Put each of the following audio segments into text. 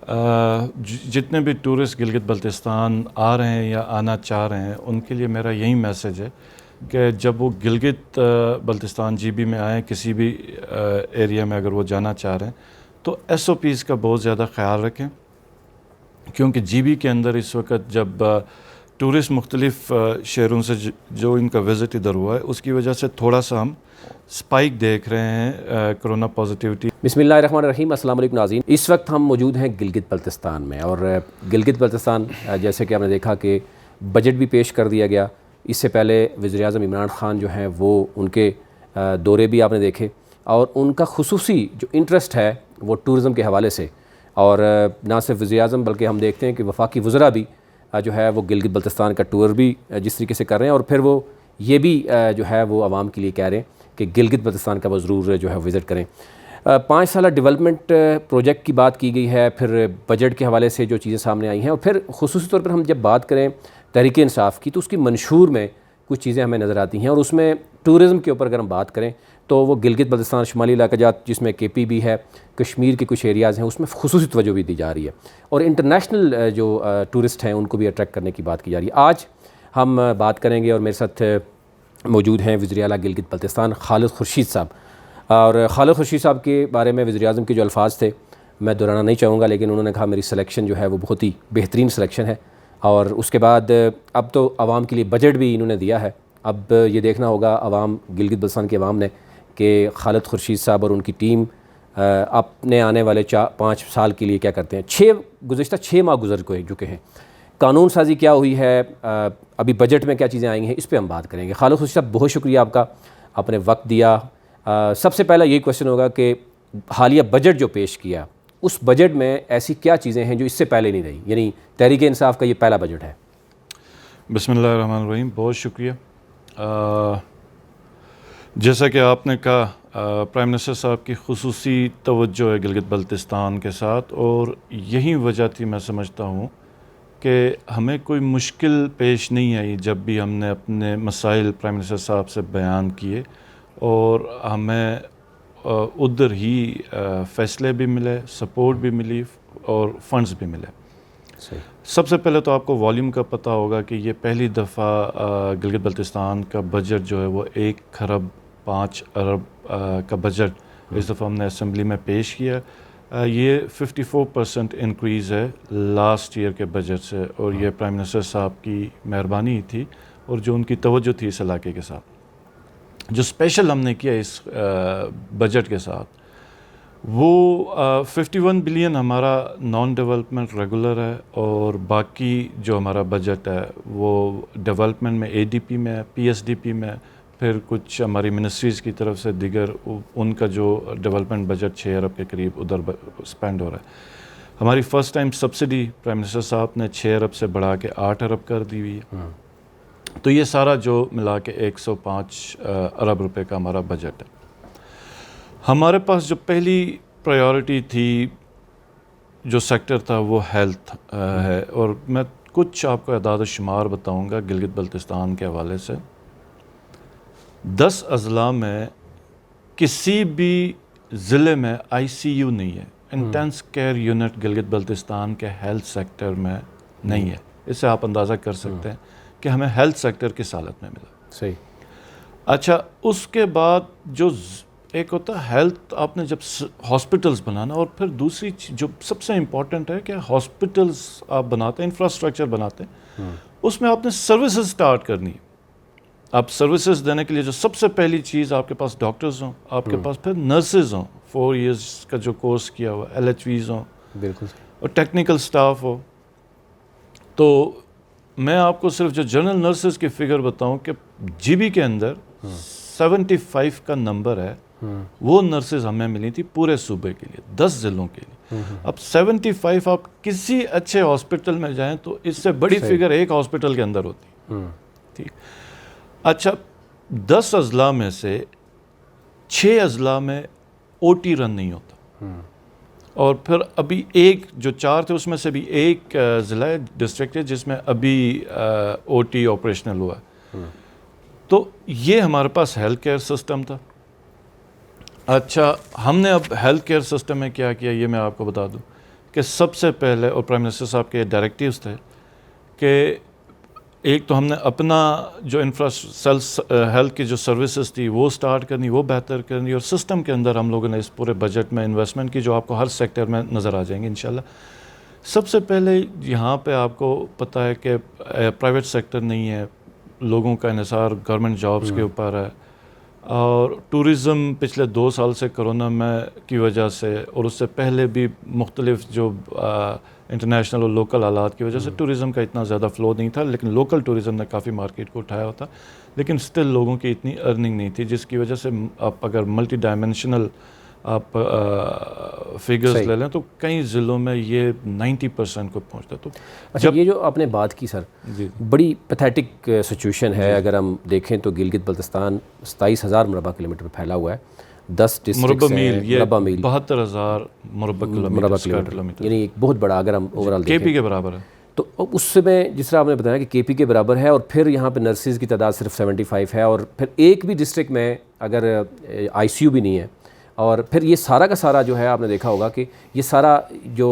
جتنے بھی ٹورسٹ گلگت بلتستان آ رہے ہیں یا آنا چاہ رہے ہیں ان کے لیے میرا یہی میسیج ہے کہ جب وہ گلگت بلتستان جی بی میں آئیں، کسی بھی ایریا میں اگر وہ جانا چاہ رہے ہیں تو ایس او پیز کا بہت زیادہ خیال رکھیں، کیونکہ جی بی کے اندر اس وقت جب ٹورسٹ مختلف شہروں سے جو ان کا وزٹ ادھر ہوا ہے اس کی وجہ سے تھوڑا سا ہم سپائک دیکھ رہے ہیں کرونا پازیٹیوٹی۔ بسم اللہ الرحمن الرحیم، السلام علیکم ناظرین۔ اس وقت ہم موجود ہیں گلگت بلتستان میں، اور گلگت بلتستان جیسے کہ آپ نے دیکھا کہ بجٹ بھی پیش کر دیا گیا۔ اس سے پہلے وزیر اعظم عمران خان جو ہیں وہ ان کے دورے بھی آپ نے دیکھے، اور ان کا خصوصی جو انٹرسٹ ہے وہ ٹورزم کے حوالے سے، اور نہ صرف وزیر اعظم بلکہ ہم دیکھتے ہیں کہ وفاقی وزراء بھی جو ہے وہ گلگت بلتستان کا ٹور بھی جس طریقے سے کر رہے ہیں، اور پھر وہ یہ بھی جو ہے وہ عوام کے لیے کہہ رہے ہیں کہ گلگت بلتستان کا وہ ضرور جو ہے وزٹ کریں۔ 5 سالہ ڈیولپمنٹ پروجیکٹ کی بات کی گئی ہے، پھر بجٹ کے حوالے سے جو چیزیں سامنے آئی ہیں، اور پھر خصوصی طور پر ہم جب بات کریں تحریک انصاف کی تو اس کی منشور میں کچھ چیزیں ہمیں نظر آتی ہیں، اور اس میں ٹورزم کے اوپر اگر ہم بات کریں تو وہ گلگت بلتستان شمالی علاقہ جات جس میں کے پی بھی ہے، کشمیر کے کچھ ایریاز ہیں، اس میں خصوصی توجہ بھی دی جا رہی ہے، اور انٹرنیشنل جو ٹورسٹ ہیں ان کو بھی اٹریکٹ کرنے کی بات کی جا رہی ہے۔ آج ہم بات کریں گے، اور میرے ساتھ موجود ہیں وزیر اعلیٰ گلگت بلتستان خالد خورشید صاحب، اور خالد خورشید صاحب کے بارے میں وزیر اعظم کے جو الفاظ تھے میں دہرانا نہیں چاہوں گا، لیکن انہوں نے کہا میری سلیکشن جو ہے وہ بہت ہی بہترین سلیکشن ہے، اور اس کے بعد اب تو عوام کے لیے بجٹ بھی انہوں نے دیا ہے۔ اب یہ دیکھنا ہوگا عوام، گلگت بلتستان کی عوام نے، کہ خالد خورشید صاحب اور ان کی ٹیم اپنے آنے والے 5 سال کے لیے کیا کرتے ہیں۔ گزشتہ 6 ماہ گزر چکے ہیں، قانون سازی کیا ہوئی ہے، ابھی بجٹ میں کیا چیزیں آئی ہیں، اس پہ ہم بات کریں گے۔ خالد خورشید صاحب بہت شکریہ آپ کا، آپ نے وقت دیا۔ سب سے پہلا یہی کویشچن ہوگا کہ حالیہ بجٹ جو پیش کیا اس بجٹ میں ایسی کیا چیزیں ہیں جو اس سے پہلے نہیں رہی، یعنی تحریک انصاف کا یہ پہلا بجٹ ہے۔ بسم اللہ الرحمن الرحیم، بہت شکریہ۔ جیسا کہ آپ نے کہا، پرائم منسٹر صاحب کی خصوصی توجہ ہے گلگت بلتستان کے ساتھ، اور یہی وجہ تھی میں سمجھتا ہوں کہ ہمیں کوئی مشکل پیش نہیں آئی جب بھی ہم نے اپنے مسائل پرائم منسٹر صاحب سے بیان کیے، اور ہمیں ادھر ہی فیصلے بھی ملے، سپورٹ بھی ملی، اور فنڈز بھی ملے۔ سب سے پہلے تو آپ کو والیوم کا پتہ ہوگا کہ یہ پہلی دفعہ گلگت بلتستان کا بجٹ جو ہے وہ 1.5 ارب کا بجٹ اس دفعہ ہم نے اسمبلی میں پیش کیا۔ یہ 54% انکریز ہے لاسٹ ایئر کے بجٹ سے، اور یہ پرائم منسٹر صاحب کی مہربانی تھی اور جو ان کی توجہ تھی اس علاقے کے ساتھ۔ جو اسپیشل ہم نے کیا اس بجٹ کے ساتھ وہ 51 بلین ہمارا نان ڈیولپمنٹ ریگولر ہے، اور باقی جو ہمارا بجٹ ہے وہ ڈیولپمنٹ میں اے ڈی پی میں، پی ایس ڈی پی میں، پھر کچھ ہماری منسٹریز کی طرف سے دیگر ان کا جو ڈیولپمنٹ بجٹ 6 ارب کے قریب ادھر اسپینڈ ہو رہا ہے۔ ہماری first time subsidy prime minister صاحب نے 6 ارب سے بڑھا کے 8 ارب کر دی ہوئی ہے۔ تو یہ سارا جو ملا کے 105 ارب روپے کا ہمارا بجٹ ہے۔ ہمارے پاس جو پہلی پرائیورٹی تھی، جو سیکٹر تھا، وہ ہیلتھ ہے، اور میں کچھ آپ کو اعداد و شمار بتاؤں گا گلگت بلتستان کے حوالے سے۔ 10 اضلاع میں کسی بھی ضلع میں آئی سی یو نہیں ہے، intense care unit Gilgit Baltistan کے ہیلتھ سیکٹر میں نہیں ہے۔ اس سے آپ اندازہ کر سکتے ہیں کہ ہمیں ہیلتھ سیکٹر کس حالت میں ملا۔ صحیح۔ اچھا، اس کے بعد جو ایک ہوتا ہے ہیلتھ، آپ نے جب ہاسپٹلز بنانا، اور پھر دوسری جو سب سے امپورٹنٹ ہے کہ ہاسپٹلز آپ بناتے ہیں، انفراسٹرکچر بناتے ہیں، اس میں آپ نے سروسز سٹارٹ کرنی ہے۔ آپ سروسز دینے کے لیے جو سب سے پہلی چیز آپ کے پاس ڈاکٹرز ہوں، آپ کے پاس پھر نرسز ہوں، 4 ایئرز کا جو کورس کیا ہوا، ایل ایچ ویز ہوں، بالکل، اور ٹیکنیکل سٹاف ہو۔ تو میں آپ کو صرف جو جنرل نرسز کی فگر بتاؤں کہ جی بی کے اندر 75 کا نمبر ہے، وہ نرسز ہمیں ملی تھی پورے صوبے کے لیے، 10 ضلعوں کے لیے۔ اب 75 آپ کسی اچھے ہاسپٹل میں جائیں تو اس سے بڑی فگر ایک ہاسپٹل کے اندر ہوتی، ٹھیک۔ اچھا، 10 اضلاع میں سے 6 اضلاع میں او ٹی رن نہیں ہوتا، اور پھر ابھی ایک جو 4 تھے اس میں سے بھی ایک ضلع ہے، ڈسٹرکٹ ہے، جس میں ابھی او ٹی آپریشنل ہوا ہے۔ تو یہ ہمارے پاس ہیلتھ کیئر سسٹم تھا۔ اچھا، ہم نے اب ہیلتھ کیئر سسٹم میں کیا کیا یہ میں آپ کو بتا دوں کہ سب سے پہلے، اور پرائم منسٹر صاحب کے ڈائریکٹیوز تھے کہ ایک تو ہم نے اپنا جو ہیلتھ کی جو سروسز تھی وہ سٹارٹ کرنی، وہ بہتر کرنی، اور سسٹم کے اندر ہم لوگوں نے اس پورے بجٹ میں انویسٹمنٹ کی جو آپ کو ہر سیکٹر میں نظر آ جائیں گے انشاءاللہ۔ سب سے پہلے یہاں پہ آپ کو پتہ ہے کہ پرائیویٹ سیکٹر نہیں ہے، لوگوں کا انحصار گورنمنٹ جابس کے اوپر ہے، اور ٹورزم پچھلے 2 سال سے کرونا میں کی وجہ سے، اور اس سے پہلے بھی مختلف جو انٹرنیشنل اور لوکل حالات کی وجہ سے ٹورزم کا اتنا زیادہ فلو نہیں تھا، لیکن لوکل ٹورزم نے کافی مارکیٹ کو اٹھایا ہوتا، لیکن سٹل لوگوں کی اتنی ارننگ نہیں تھی، جس کی وجہ سے آپ اگر ملٹی ڈائمینشنل آپ فگرز لے لیں تو کئی ضلعوں میں یہ 90% کو پہنچتا۔ تو اچھا، یہ جو آپ نے بات کی سر، بڑی پیتھیٹک سچویشن ہے۔ اگر ہم دیکھیں تو گلگت بلتستان 27,000 مربع کلومیٹر پہ پھیلا ہوا ہے، 10 مربع ڈسٹرکٹس، میل 72,000 مربع کلومیٹر، یعنی ایک بہت بڑا، اگر ہم اوورال کے پی کے برابر ہے۔ تو اس میں جس طرح آپ نے بتایا کہ کے پی کے برابر ہے، اور پھر یہاں پہ نرسز کی تعداد صرف 75 ہے، اور پھر ایک بھی ڈسٹرکٹ میں اگر آئی سی یو بھی نہیں ہے، اور پھر یہ سارا کا سارا جو ہے آپ نے دیکھا ہوگا کہ یہ سارا جو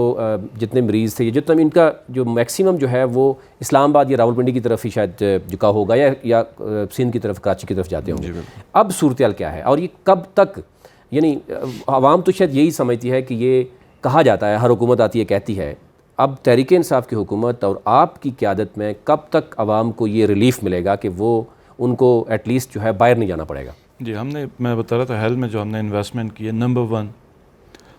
جتنے مریض تھے، یہ جتنا ان کا جو میکسیمم جو ہے وہ اسلام آباد یا راولپنڈی کی طرف ہی شاید جھکا ہوگا، یا سندھ کی طرف، کراچی کی طرف جاتے ہوں گے۔ اب صورتحال کیا ہے، اور یہ کب تک، یعنی عوام تو شاید یہی سمجھتی ہے کہ یہ کہا جاتا ہے، ہر حکومت آتی ہے کہتی ہے، اب تحریک انصاف کی حکومت اور آپ کی قیادت میں کب تک عوام کو یہ ریلیف ملے گا کہ وہ ان کو ایٹ لیسٹ جو ہے باہر نہیں جانا پڑے گا؟ جی، میں بتا رہا تھا ہیلتھ میں جو ہم نے انویسٹمنٹ کی ہے، نمبر 1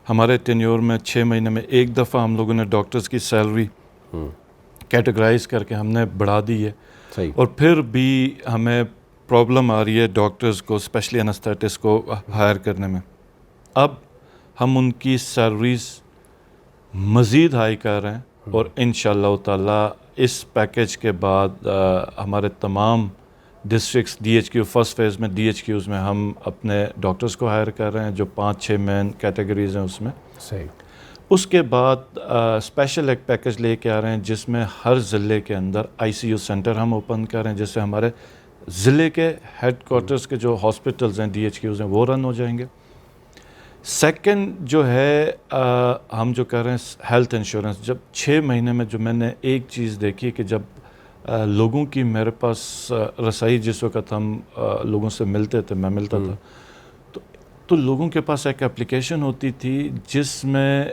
ہمارے ٹینیور میں 6 مہینے میں ایک دفعہ ہم لوگوں نے ڈاکٹرز کی سیلری کیٹیگرائز کر کے ہم نے بڑھا دی ہے، صحیح، اور پھر بھی ہمیں پرابلم آ رہی ہے ڈاکٹرز کو، اسپیشلی انستھیٹسٹ کو ہائر کرنے میں۔ اب ہم ان کی سیلریز مزید ہائی کر رہے ہیں، اور انشاءاللہ تعالیٰ اس پیکیج کے بعد ہمارے تمام districts D H Q, first phase میں ڈی ایچ کیوز میں ہم اپنے ڈاکٹرز کو ہائر کر رہے ہیں، جو 5-6 مین کیٹیگریز ہیں اس میں۔ صحیح، اس کے بعد اسپیشل ایک پیکیج لے کے آ رہے ہیں جس میں ہر ضلع کے اندر آئی سی یو سینٹر ہم اوپن کر رہے ہیں، جس سے ہمارے ضلع کے ہیڈ کوارٹرز کے جو ہاسپٹلز ہیں، ڈی ایچ کیوز ہیں، وہ رن ہو جائیں گے۔ سیکنڈ جو ہے ہم جو کر رہے ہیں ہیلتھ انشورنس، جب 6 مہینے میں جو میں نے ایک چیز دیکھی کہ جب لوگوں کی میرے پاس رسائی، جس وقت ہم لوگوں سے ملتے تھے، میں ملتا تھا، تو لوگوں کے پاس ایک اپلیکیشن ہوتی تھی جس میں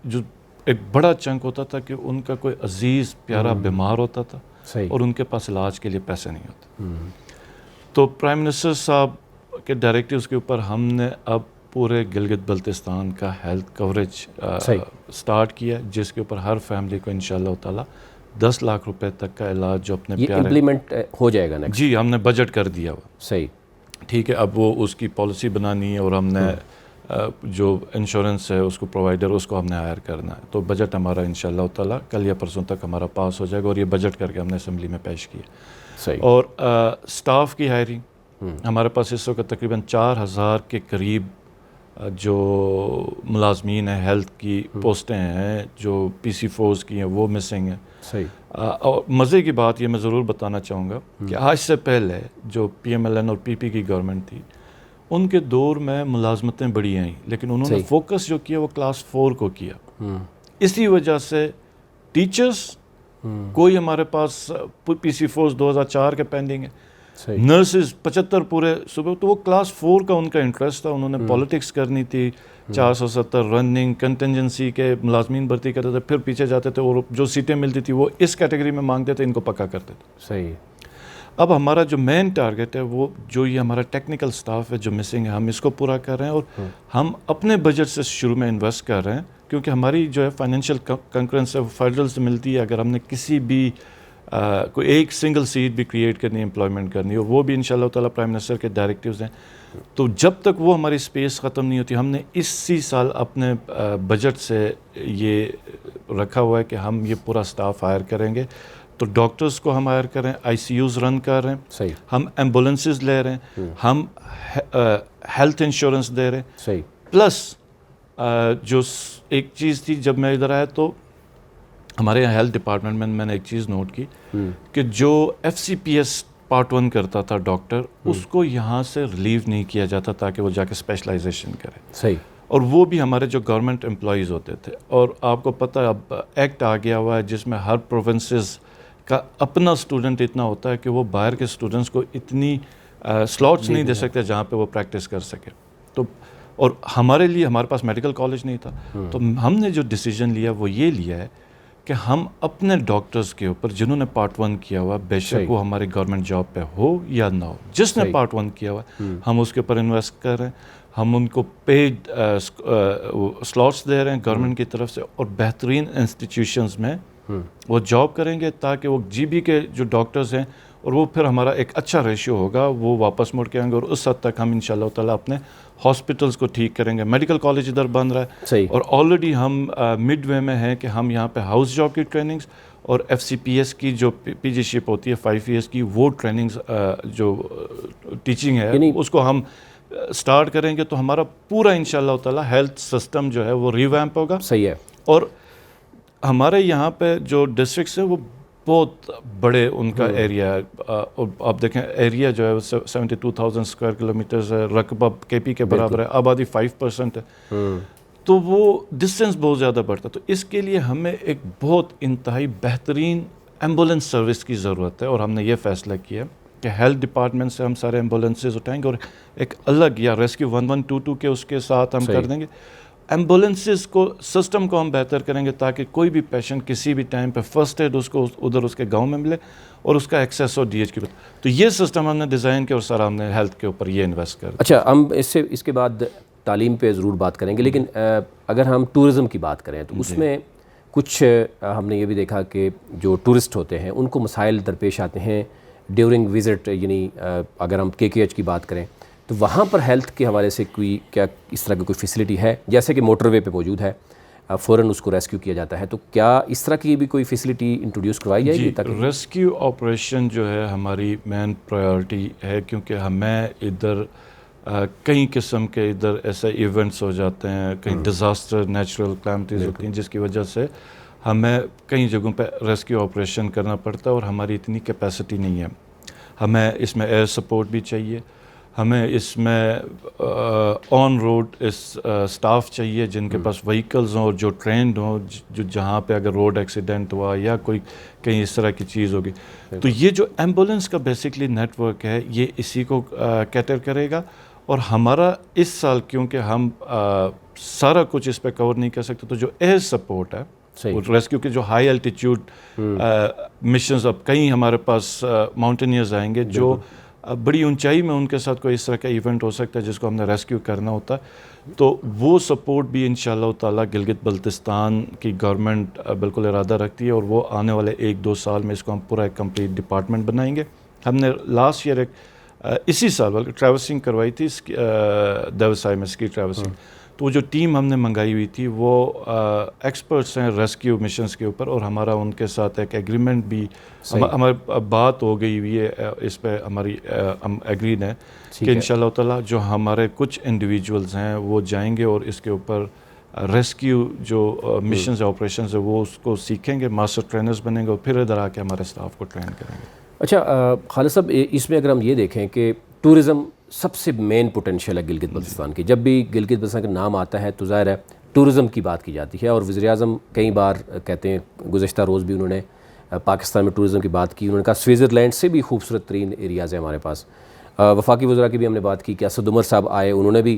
جو ایک بڑا چنک ہوتا تھا کہ ان کا کوئی عزیز پیارا بیمار ہوتا تھا، صحیح، اور ان کے پاس علاج کے لیے پیسے نہیں ہوتے۔ تو پرائم منسٹر صاحب کے ڈائریکٹیوز کے اوپر ہم نے اب پورے گلگت بلتستان کا ہیلتھ کوریج سٹارٹ کیا، جس کے اوپر ہر فیملی کو انشاءاللہ تعالیٰ 10 لاکھ روپے تک کا علاج جو اپنے یہ امپلیمنٹ ہو جائے گا نیکسٹ؟ جی، ہم نے بجٹ کر دیا ہوا، صحیح، ٹھیک ہے۔ اب وہ اس کی پالیسی بنانی ہے، اور ہم نے جو انشورنس ہے اس کو پرووائڈر، اس کو ہم نے ہائر کرنا ہے۔ تو بجٹ ہمارا انشاءاللہ تعالیٰ کل یا پرسوں تک ہمارا پاس ہو جائے گا، اور یہ بجٹ کر کے ہم نے اسمبلی میں پیش کیا۔ صحیح، اور سٹاف کی ہائرنگ ہمارے پاس اس وقت تقریباً 4000 کے قریب جو ملازمین ہیں، ہیلتھ کی پوسٹیں ہیں جو پی سی فورس کی ہیں، وہ مسنگ ہیں۔ صحیح، اور مزے کی بات یہ میں ضرور بتانا چاہوں گا کہ آج سے پہلے جو پی ایم ایل این اور پی پی کی گورنمنٹ تھی، ان کے دور میں ملازمتیں بڑی آئیں، لیکن انہوں نے فوکس جو کیا وہ کلاس 4 کو کیا۔ اسی وجہ سے ٹیچرز کوئی ہمارے پاس پی سی فورس 2004 کے پینڈنگ ہے، نرسز 75 پورے صبح، تو وہ کلاس 4 کا ان کا انٹرسٹ تھا، انہوں نے پالیٹکس کرنی تھی، 470 رننگ کنٹینجنسی کے ملازمین بھرتی کرتے تھے، پھر پیچھے جاتے تھے، اور جو سیٹیں ملتی تھی وہ اس کیٹیگری میں مانگتے تھے، ان کو پکا کرتے تھے۔ صحیح، اب ہمارا جو مین ٹارگیٹ ہے وہ جو یہ ہمارا ٹیکنیکل سٹاف ہے جو مسنگ ہے، ہم اس کو پورا کر رہے ہیں، اور ہم اپنے بجٹ سے شروع میں انویسٹ کر رہے ہیں، کیونکہ ہماری جو ہے فائنینشیل کنکرنس ہے وہ فیڈرل سے ملتی ہے۔ اگر ہم نے کسی بھی کوئی ایک سنگل سیٹ بھی کریٹ کرنی ہے، امپلائمنٹ کرنی ہے، اور وہ بھی انشاءاللہ تعالیٰ پرائم منسٹر کے ڈائریکٹیوز ہیں، تو جب تک وہ ہماری سپیس ختم نہیں ہوتی، ہم نے اسی سال اپنے بجٹ سے یہ رکھا ہوا ہے کہ ہم یہ پورا سٹاف ہائر کریں گے۔ تو ڈاکٹرز کو ہم ہائر کر رہے ہیں، آئی سی یوز رن کر رہے ہیں، صحیح، ہم ایمبولینسز لے رہے ہیں، ہم ہیلتھ انشورنس دے رہے ہیں، صحیح، پلس جو ایک چیز تھی جب میں ادھر آیا تو ہمارے یہاں ہیلتھ ڈپارٹمنٹ میں نے ایک چیز نوٹ کی کہ جو F C P S part 1 کرتا تھا ڈاکٹر، اس کو یہاں سے ریلیو نہیں کیا جاتا تاکہ وہ جا کے اسپیشلائزیشن کرے۔ صحیح، اور وہ بھی ہمارے جو گورنمنٹ امپلائیز ہوتے تھے. اور آپ کو پتہ ہے اب ایکٹ آ گیا ہوا ہے جس میں ہر پروونسز کا اپنا اسٹوڈنٹ اتنا ہوتا ہے کہ وہ باہر کے اسٹوڈنٹس کو اتنی سلاٹس نہیں دے سکتے جہاں پہ وہ پریکٹس کر سکے. تو اور ہمارے لیے ہمارے پاس میڈیکل کالج نہیں تھا, تو ہم نے جو ڈیسیجن لیا وہ یہ لیا ہے کہ ہم اپنے ڈاکٹرز کے اوپر جنہوں نے پارٹ 1 کیا ہوا, بے شک وہ ہماری گورنمنٹ جاب پہ ہو یا نہ ہو, جس نے پارٹ 1 کیا ہوا ہم اس کے اوپر انویسٹ کر رہے ہیں. ہم ان کو پیڈ سلاٹس دے رہے ہیں گورنمنٹ کی طرف سے, اور بہترین انسٹیٹیوشنز میں وہ جاب کریں گے تاکہ وہ جی بی کے جو ڈاکٹرز ہیں, اور وہ پھر ہمارا ایک اچھا ریشیو ہوگا, وہ واپس مڑ کے آئیں گے, اور اس حد تک ہم انشاءاللہ تعالیٰ اپنے ہاسپٹلس کو ٹھیک کریں گے. میڈیکل کالج ادھر بن رہا ہے, اور آلریڈی ہم مڈ وے میں ہیں کہ ہم یہاں پہ ہاؤس جاب کی ٹریننگز اور ایف سی پی ایس کی جو پی جی شپ ہوتی ہے 5 ایئرس کی, وہ ٹریننگز جو ٹیچنگ ہے اس کو ہم سٹارٹ کریں گے. تو ہمارا پورا انشاءاللہ تعالیٰ ہیلتھ سسٹم جو ہے وہ ریویمپ ہوگا. صحیح ہے. اور ہمارے یہاں پہ جو ڈسٹرکٹس ہیں وہ بہت بڑے ان کا ایریا ہے. اور آپ دیکھیں ایریا جو ہے 72,000 اسکوائر کلومیٹرز ہے, رقبہ کے پی کے برابر ہے, آبادی 5% ہے, تو وہ ڈسٹینس بہت زیادہ بڑھتا ہے. تو اس کے لیے ہمیں ایک بہت انتہائی بہترین ایمبولینس سروس کی ضرورت ہے, اور ہم نے یہ فیصلہ کیا کہ ہیلتھ ڈپارٹمنٹ سے ہم سارے ایمبولینسز اٹھائیں گے, اور ایک الگ یا ریسکیو 1122 کے اس کے ساتھ ہم کر دیں گے. ایمبولینسز کو سسٹم کو ہم بہتر کریں گے تاکہ کوئی بھی پیشنٹ کسی بھی ٹائم پہ فرسٹ ایڈ اس کو ادھر اس کے گاؤں میں ملے, اور اس کا ایکسیس ہو ڈی ایچ کی. تو یہ سسٹم ہم نے ڈیزائن کیا, اور سارا ہم نے ہیلتھ کے اوپر یہ انویسٹ کر. اچھا, ہم اس کے بعد تعلیم پہ ضرور بات کریں گے, لیکن اگر ہم ٹورزم کی بات کریں تو اس میں کچھ ہم نے یہ بھی دیکھا کہ جو ٹورسٹ ہوتے ہیں ان کو مسائل درپیش آتے ہیں ڈیورنگ وزٹ. یعنی اگر ہم کے ایچ کی بات کریں تو وہاں پر ہیلتھ کے حوالے سے کوئی کیا اس طرح کی کوئی فیسلٹی ہے, جیسے کہ موٹر وے پہ موجود ہے, فوراً اس کو ریسکیو کیا جاتا ہے, تو کیا اس طرح کی بھی کوئی فیسلٹی انٹروڈیوس کروائی جائے گی؟ تاکہ ریسکیو آپریشن جو ہے ہماری مین پرائیورٹی ہے, کیونکہ ہمیں ادھر کئی قسم کے ادھر ایسے ایونٹس ہو جاتے ہیں, کہیں ڈیزاسٹر نیچرل کلیمٹیز ہوتی ہیں جس کی وجہ سے ہمیں کئی جگہوں پہ ریسکیو آپریشن کرنا پڑتا ہے, اور ہماری اتنی کیپیسٹی نہیں ہے. ہمیں اس میں ایئر سپورٹ بھی چاہیے, ہمیں اس میں آن روڈ سٹاف چاہیے جن کے پاس وہیکلز ہوں اور جو ٹرینڈ ہوں, جو جہاں پہ اگر روڈ ایکسیڈنٹ ہوا یا کوئی کہیں اس طرح کی چیز ہوگی. تو یہ جو ایمبولینس کا بیسکلی نیٹ ورک ہے یہ اسی کو کیٹر کرے گا. اور ہمارا اس سال کیونکہ ہم سارا کچھ اس پہ کور نہیں کر سکتے, تو جو ایئر سپورٹ ہے ریسکیو کے جو ہائی الٹیٹیوڈ مشنز, اب کہیں ہمارے پاس ماؤنٹینئرز آئیں گے جو بڑی اونچائی میں ان کے ساتھ کوئی اس طرح کا ایونٹ ہو سکتا ہے جس کو ہم نے ریسکیو کرنا ہوتا ہے, تو وہ سپورٹ بھی انشاءاللہ تعالیٰ گلگت بلتستان کی گورنمنٹ بالکل ارادہ رکھتی ہے, اور وہ آنے والے 1-2 سال میں اس کو ہم پورا ایک کمپلیٹ ڈپارٹمنٹ بنائیں گے. ہم نے لاسٹ ایئر اسی سال بلکہ ٹریورسنگ کروائی تھی دیوسائی میں, اسکی ٹریورسنگ, تو وہ جو ٹیم ہم نے منگائی ہوئی تھی وہ ایکسپرٹس ہیں ریسکیو مشنز کے اوپر, اور ہمارا ان کے ساتھ ایک ایگریمنٹ بھی ہماری بات ہو گئی ہوئی ہے, اس پہ ہماری ہم ایگریڈ ہیں کہ انشاءاللہ تعالیٰ جو ہمارے کچھ انڈیویجولز ہیں وہ جائیں گے اور اس کے اوپر ریسکیو جو مشنز آپریشنز ہیں وہ اس کو سیکھیں گے, ماسٹر ٹرینرز بنیں گے, اور پھر ادھر آ کے ہمارے اسٹاف کو ٹرین کریں گے. اچھا خالد صاحب, اس میں اگر ہم یہ دیکھیں کہ ٹورزم سب سے مین پوٹینشیل ہے گلگت بلتستان کی, جب بھی گلگت بلتستان کا نام آتا ہے تو ظاہر ہے ٹورزم کی بات کی جاتی ہے, اور وزیر اعظم کئی بار کہتے ہیں, گزشتہ روز بھی انہوں نے پاکستان میں ٹورزم کی بات کی, انہوں نے کہا سوئٹزرلینڈ سے بھی خوبصورت ترین ایریاز ہیں ہمارے پاس. وفاقی وزراء کی بھی ہم نے بات کی کہ اسد عمر صاحب آئے, انہوں نے بھی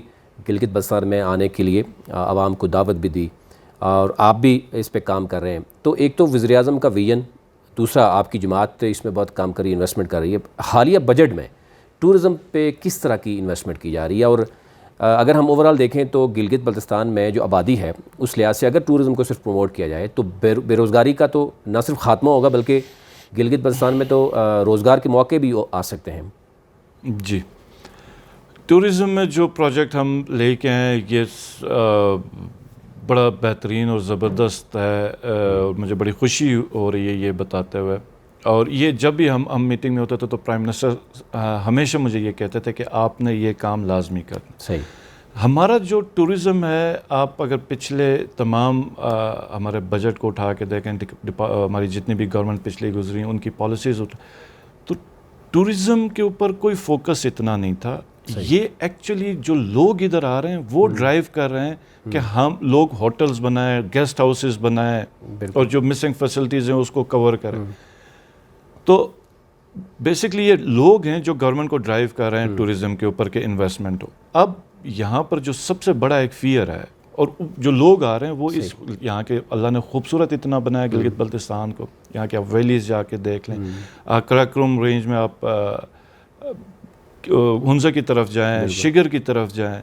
گلگت بلتستان میں آنے کے لیے عوام کو دعوت بھی دی, اور آپ بھی اس پہ کام کر رہے ہیں. تو ایک تو وزیر اعظم کا ویژن, دوسرا آپ کی جماعت اس میں بہت کام کری, انویسٹمنٹ کر رہی ہے. حالیہ بجٹ میں ٹورزم پہ کس طرح کی انویسٹمنٹ کی جا رہی ہے, اور اگر ہم اوورال دیکھیں تو گلگت بلتستان میں جو آبادی ہے اس لحاظ سے اگر ٹورزم کو صرف پروموٹ کیا جائے تو بے روزگاری کا تو نہ صرف خاتمہ ہوگا بلکہ گلگت بلتستان میں تو روزگار کے موقع بھی آ سکتے ہیں. جی, ٹورزم میں جو پروجیکٹ ہم لے کے ہیں یہ بڑا بہترین اور زبردست ہے, اور مجھے بڑی خوشی ہو رہی ہے یہ بتاتے ہوئے. اور یہ جب بھی ہم میٹنگ میں ہوتے تھے تو پرائم منسٹر ہمیشہ مجھے یہ کہتے تھے کہ آپ نے یہ کام لازمی کرنا. صحیح. ہمارا جو ٹورزم ہے, آپ اگر پچھلے تمام ہمارے بجٹ کو اٹھا کے دیکھیں, ہماری جتنی بھی گورنمنٹ پچھلی گزری ان کی پالیسیز, تو ٹورزم کے اوپر کوئی فوکس اتنا نہیں تھا. یہ ایکچولی جو لوگ ادھر آ رہے ہیں وہ ڈرائیو کر رہے ہیں کہ ہم لوگ ہوٹلز بنائیں, گیسٹ ہاؤسز بنائیں اور جو مسنگ فیسلٹیز ہیں اس کو کور کریں. تو بیسکلی یہ لوگ ہیں جو گورنمنٹ کو ڈرائیو کر رہے ہیں ٹورزم کے اوپر کہ انویسٹمنٹ ہو. اب یہاں پر جو سب سے بڑا ایک فیئر ہے اور جو لوگ آ رہے ہیں وہ اس یہاں کے اللہ نے خوبصورت اتنا بنایا گلگت بلتستان کو. یہاں کے آپ ویلیز جا کے دیکھ لیں, کراکرم رینج میں آپ ہنزا کی طرف جائیں, شگر کی طرف جائیں,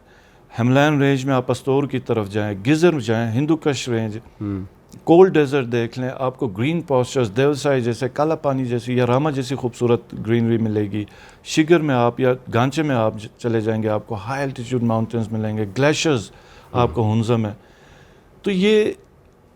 ہملین رینج میں آپ استور کی طرف جائیں, گزر جائیں, ہندو کش رینج, کولڈ ڈیزرٹ دیکھ لیں, آپ کو گرین پاسچرز دیوسائی جیسے, کالا پانی جیسی یا راما جیسی خوبصورت گرینری ملے گی. شگر میں آپ یا گانچے میں آپ چلے جائیں گے, آپ کو ہائی الٹیٹیوڈ ماؤنٹینز ملیں گے, گلیشیئرز آپ کو ہنزا میں. تو یہ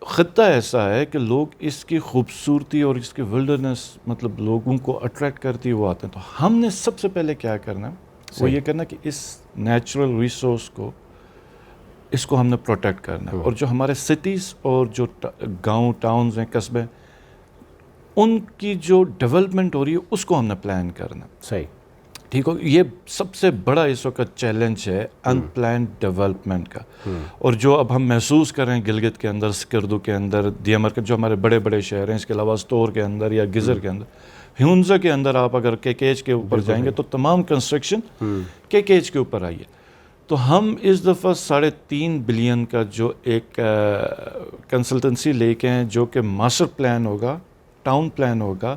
خطہ ایسا ہے کہ لوگ اس کی خوبصورتی اور اس کی ولڈرنس مطلب لوگوں کو اٹریکٹ کرتی ہے, وہ آتے ہیں. تو ہم نے سب سے پہلے کیا کرنا ہے وہ یہ کرنا کہ اس نیچرل ریسورس کو اس کو ہم نے پروٹیکٹ کرنا ہے. اور جو ہمارے سٹیز اور جو گاؤں ٹاؤنز ہیں, قصبے, ان کی جو ڈیولپمنٹ ہو رہی ہے اس کو ہم نے پلان کرنا. صحیح, ٹھیک ہو. یہ سب سے بڑا اس وقت چیلنج ہے ان پلانڈ ڈیولپمنٹ کا. اور جو اب ہم محسوس کر رہے ہیں گلگت کے اندر, سکردو کے اندر, دیامر کے جو ہمارے بڑے بڑے شہر ہیں, اس کے علاوہ استور کے اندر یا گزر کے اندر, ہنزا کے اندر آپ اگر کیچ کے اوپر جائیں گے تو تمام کنسٹرکشن کیچ کے اوپر آئی ہے. تو ہم اس دفعہ 3.5 بلین کا جو ایک کنسلٹنسی لے کے ہیں جو کہ ماسٹر پلان ہوگا, ٹاؤن پلان ہوگا,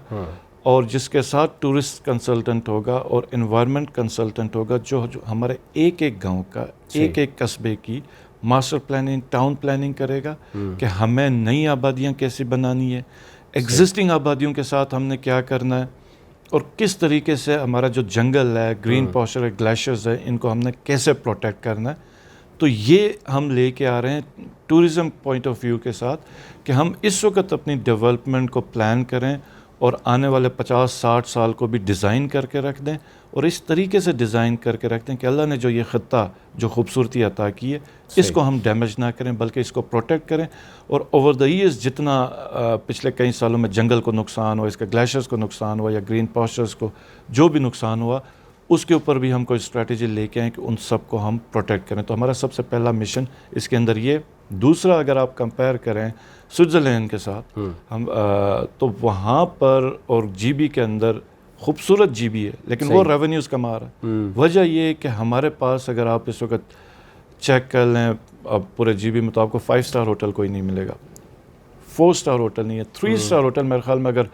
اور جس کے ساتھ ٹورسٹ کنسلٹنٹ ہوگا اور انوائرمنٹ کنسلٹنٹ ہوگا جو ہمارے ایک ایک گاؤں کا, ایک ایک قصبے کی ماسٹر پلاننگ, ٹاؤن پلاننگ کرے گا کہ ہمیں نئی آبادیاں کیسے بنانی ہے, ایگزسٹنگ آبادیوں کے ساتھ ہم نے کیا کرنا ہے, اور کس طریقے سے ہمارا جو جنگل ہے, گرین پاسچر ہے, گلیشیئرز ہے, ان کو ہم نے کیسے پروٹیکٹ کرنا ہے. تو یہ ہم لے کے آ رہے ہیں ٹورزم پوائنٹ آف ویو کے ساتھ کہ ہم اس وقت اپنی ڈیولپمنٹ کو پلان کریں اور آنے والے 50-60 سال کو بھی ڈیزائن کر کے رکھ دیں, اور اس طریقے سے ڈیزائن کر کے رکھ دیں کہ اللہ نے جو یہ خطہ جو خوبصورتی عطا کی ہے اس کو ہم ڈیمیج نہ کریں بلکہ اس کو پروٹیکٹ کریں. اور اوور دا ایئرز جتنا پچھلے کئی سالوں میں جنگل کو نقصان ہوا, اس کے گلیشیئرز کو نقصان ہوا یا گرین پاسچرز کو جو بھی نقصان ہوا, اس کے اوپر بھی ہم کوئی اسٹریٹجی لے کے آئیں کہ ان سب کو ہم پروٹیکٹ کریں. تو ہمارا سب سے پہلا مشن اس کے اندر یہ. دوسرا, اگر آپ کمپیئر کریں سوئٹزرلینڈ کے ساتھ, ہم تو وہاں پر اور جی بی کے اندر خوبصورت جی بی ہے لیکن وہ ریونیوز کما رہا ہے. وجہ یہ ہے کہ ہمارے پاس اگر آپ اس وقت چیک کر لیں اب پورے جی بی میں تو آپ کو 5 اسٹار ہوٹل کوئی نہیں ملے گا, 4 اسٹار ہوٹل نہیں ہے, 3 اسٹار ہوٹل میرے خیال میں اگر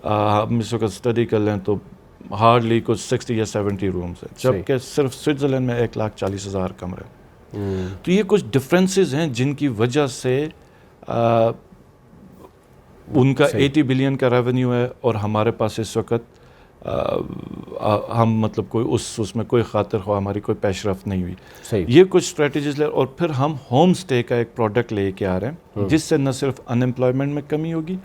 ہم اس وقت اسٹڈی کر لیں تو ہارڈلی کچھ 60 یا 70 رومز ہیں, جبکہ صرف سوئٹزرلینڈ میں 1,40,000 کمرے. تو یہ کچھ ڈفرینسز ہیں جن کی وجہ سے ان کا 80 بلین کا ریونیو ہے اور ہمارے پاس اس وقت ہم مطلب کوئی اس میں کوئی خاطر خواہ ہماری کوئی پیش رفت نہیں ہوئی. یہ کچھ اسٹریٹجیز لے, اور پھر ہم ہوم اسٹے کا ایک پروڈکٹ لے کے آ رہے ہیں جس سے نہ صرف ان امپلائمنٹ میں کمی ہوگی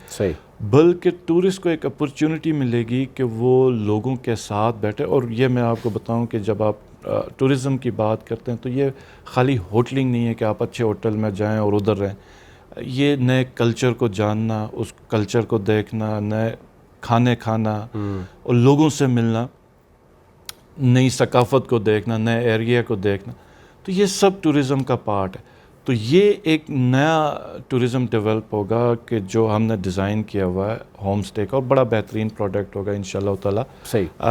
بلکہ ٹورسٹ کو ایک اپرچونٹی ملے گی کہ وہ لوگوں کے ساتھ بیٹھے. اور یہ میں آپ کو بتاؤں کہ جب آپ ٹورزم کی بات کرتے ہیں تو یہ خالی ہوٹلنگ نہیں ہے کہ آپ اچھے ہوٹل میں جائیں اور ادھر رہیں. یہ نئے کلچر کو جاننا, اس کلچر کو دیکھنا, نئے کھانے کھانا اور لوگوں سے ملنا, نئی ثقافت کو دیکھنا, نئے ایریا کو دیکھنا, تو یہ سب ٹورزم کا پارٹ ہے. تو یہ ایک نیا ٹورزم ڈیولپ ہوگا کہ جو ہم نے ڈیزائن کیا ہوا ہے ہوم اسٹے کا, اور بڑا بہترین پروڈکٹ ہوگا انشاءاللہ تعالیٰ.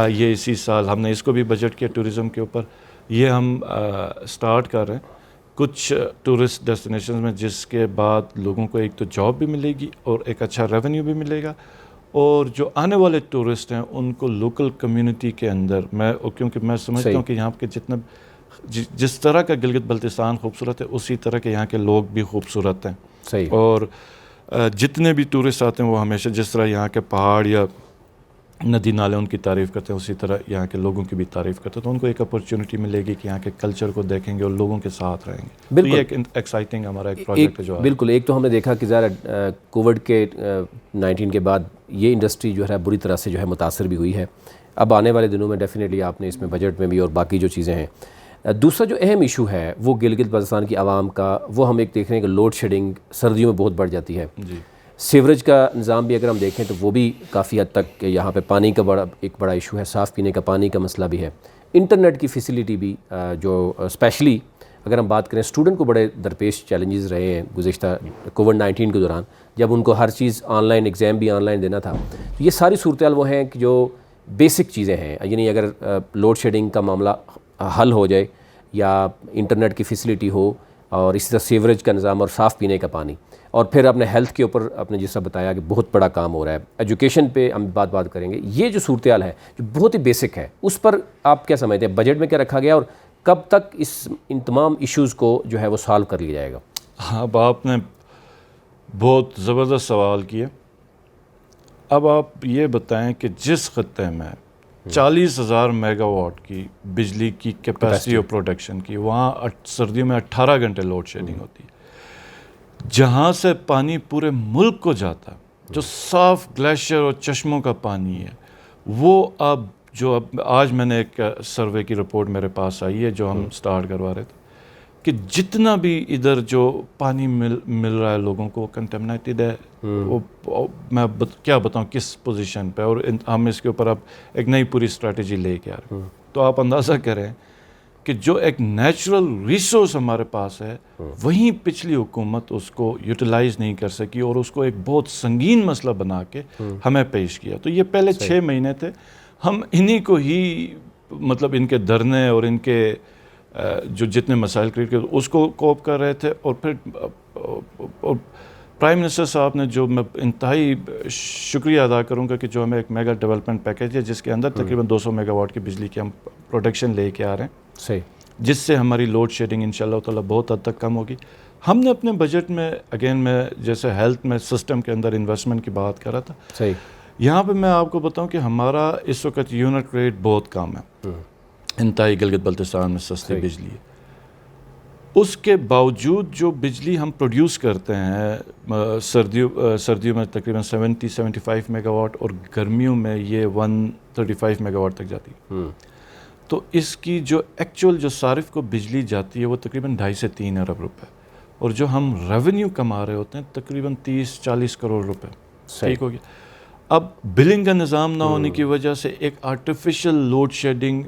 یہ اسی سال ہم نے اس کو بھی بجٹ کیا ٹورزم کے اوپر. یہ ہم سٹارٹ کر رہے ہیں کچھ ٹورسٹ ڈیسٹینیشنز میں, جس کے بعد لوگوں کو ایک تو جاب بھی ملے گی اور ایک اچھا ریونیو بھی ملے گا. اور جو آنے والے ٹورسٹ ہیں ان کو لوکل کمیونٹی کے اندر کیونکہ میں سمجھتا ہوں کہ یہاں کے جتنا جس طرح کا گلگت بلتستان خوبصورت ہے اسی طرح کے یہاں کے لوگ بھی خوبصورت ہیں. اور جتنے بھی ٹورسٹ آتے ہیں وہ ہمیشہ جس طرح یہاں کے پہاڑ یا ندی نالے ان کی تعریف کرتے ہیں اسی طرح یہاں کے لوگوں کی بھی تعریف کرتے ہیں. تو ان کو ایک اپرچونٹی ملے گی کہ یہاں کے کلچر کو دیکھیں گے اور لوگوں کے ساتھ رہیں گے. بالکل, یہ ایک ایکسائٹنگ ہمارا ایک پروجیکٹ ہے جو ہے. بالکل, ایک تو ہم نے دیکھا کہ ظاہر کووڈ کے 19 کے بعد یہ انڈسٹری جو ہے بری طرح سے جو ہے متاثر بھی ہوئی ہے. اب آنے والے دنوں میں ڈیفینیٹلی آپ نے اس میں بجٹ میں بھی اور باقی جو چیزیں ہیں. دوسرا جو اہم ایشو ہے وہ گلگت بلتستان کی عوام کا, وہ ہم ایک دیکھ رہے ہیں کہ لوڈ شیڈنگ سردیوں میں بہت بڑھ جاتی ہے. سیوریج کا نظام بھی اگر ہم دیکھیں تو وہ بھی کافی حد تک یہاں پہ پانی کا ایک بڑا ایشو ہے، صاف پینے کا پانی کا مسئلہ بھی ہے، انٹرنیٹ کی فیسیلیٹی بھی جو اسپیشلی اگر ہم بات کریں اسٹوڈنٹ کو بڑے درپیش چیلنجز رہے ہیں گزشتہ کووڈ-19 کے دوران، جب ان کو ہر چیز آن لائن، ایگزام بھی آن لائن دینا تھا. یہ ساری صورتحال وہ ہیں کہ جو بیسک چیزیں ہیں، یعنی اگر لوڈ شیڈنگ کا معاملہ حل ہو جائے یا انٹرنیٹ کی فیسیلیٹی ہو اور اسی طرح سیوریج کا نظام اور صاف پینے کا پانی، اور پھر اپنے ہیلتھ کے اوپر آپ نے جس طرح بتایا کہ بہت بڑا کام ہو رہا ہے، ایجوکیشن پہ ہم بات کریں گے. یہ جو صورتحال ہے جو بہت ہی بیسک ہے، اس پر آپ کیا سمجھتے ہیں بجٹ میں کیا رکھا گیا اور کب تک ان تمام ایشوز کو جو ہے وہ سالو کر لیا جائے گا؟ ہاں، اب آپ نے بہت زبردست سوال کیا. اب آپ یہ بتائیں کہ جس خطے میں 40,000 میگا واٹ کی بجلی کی کیپیسٹی اور پروڈکشن کی، وہاں سردیوں میں 18 گھنٹے لوڈ شیڈنگ ہوتی ہے، جہاں سے پانی پورے ملک کو جاتا ہے، جو صاف گلیشیئر اور چشموں کا پانی ہے، وہ اب آج میں نے ایک سروے کی رپورٹ میرے پاس آئی ہے جو ہم سٹارٹ کروا رہے تھے، کہ جتنا بھی ادھر جو پانی مل رہا ہے لوگوں کو کنٹمنیٹڈ ہے. میں کیا بتاؤں کس پوزیشن پہ، اور ہم اس کے اوپر اب ایک نئی پوری اسٹریٹجی لے کے آ رہے ہیں. تو آپ اندازہ کریں کہ جو ایک نیچرل ریسورس ہمارے پاس ہے، وہیں پچھلی حکومت اس کو یوٹیلائز نہیں کر سکی اور اس کو ایک بہت سنگین مسئلہ بنا کے ہمیں پیش کیا. تو یہ پہلے 6 مہینے تھے، ہم انہی کو ہی مطلب ان کے دھرنے اور ان کے جو جتنے مسائل کریٹ کر اس کو کوپ کر رہے تھے. اور پھر پرائم منسٹر صاحب نے جو میں انتہائی شکریہ ادا کروں گا کہ جو ہمیں ایک میگا ڈیولپمنٹ پیکیج ہے جس کے اندر تقریباً 200 میگا واٹ کی بجلی کی ہم پروڈکشن لے کے آ رہے ہیں، صحیح، جس سے ہماری لوڈ شیڈنگ انشاءاللہ تعالیٰ بہت حد تک کم ہوگی. ہم نے اپنے بجٹ میں میں جیسے ہیلتھ میں سسٹم کے اندر انویسٹمنٹ کی بات کر رہا تھا، صحیح، یہاں پہ میں آپ کو بتاؤں کہ ہمارا اس وقت یونٹ ریٹ بہت کم ہے انتہائی گلگت بلتستان میں سستی بجلی ہے. اس کے باوجود جو بجلی ہم پروڈیوس کرتے ہیں سردیوں میں تقریباً 70-75 میگا واٹ اور گرمیوں میں یہ 135 میگا واٹ تک جاتی ہے. تو اس کی جو ایکچوئل جو صارف کو بجلی جاتی ہے وہ تقریباً 2.5 سے 3 ارب روپے، اور جو ہم ریونیو کما رہے ہوتے ہیں تقریباً 30-40 کروڑ روپے. ٹھیک ہو گیا. اب بلنگ کا نظام نہ ہونے کی وجہ سے ایک آرٹیفیشل لوڈ شیڈنگ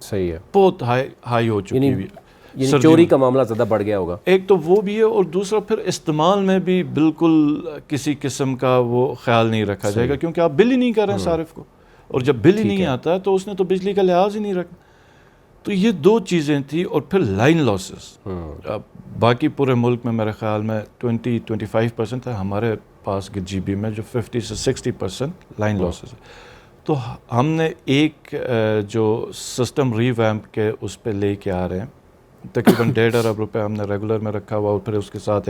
صحیح ہے، بہت ہائی ہو چکی ہوئی ہے. یعنی چوری کا معاملہ زیادہ بڑھ گیا ہوگا. ایک تو وہ بھی ہے، اور دوسرا پھر استعمال میں بھی بالکل کسی قسم کا وہ خیال نہیں رکھا جائے گا، کیونکہ آپ بل ہی نہیں کر رہے ہیں صارف کو، اور جب بل ہی نہیں آتا ہے تو اس نے تو بجلی کا لحاظ ہی نہیں رکھا. تو یہ 2 چیزیں تھیں. اور پھر لائن لاسز، باقی پورے ملک میں میرے خیال میں 20-25% ہے، ہمارے پاس جی بی میں جو 50 سے 60% لائن لاسز ہے. تو ہم نے ایک جو سسٹم ری ویمپ کے اس پہ لے کے آ رہے ہیں، تقریباً 1.5 ارب روپے ہم نے ریگولر میں رکھا ہوا، اور پھر اس کے ساتھ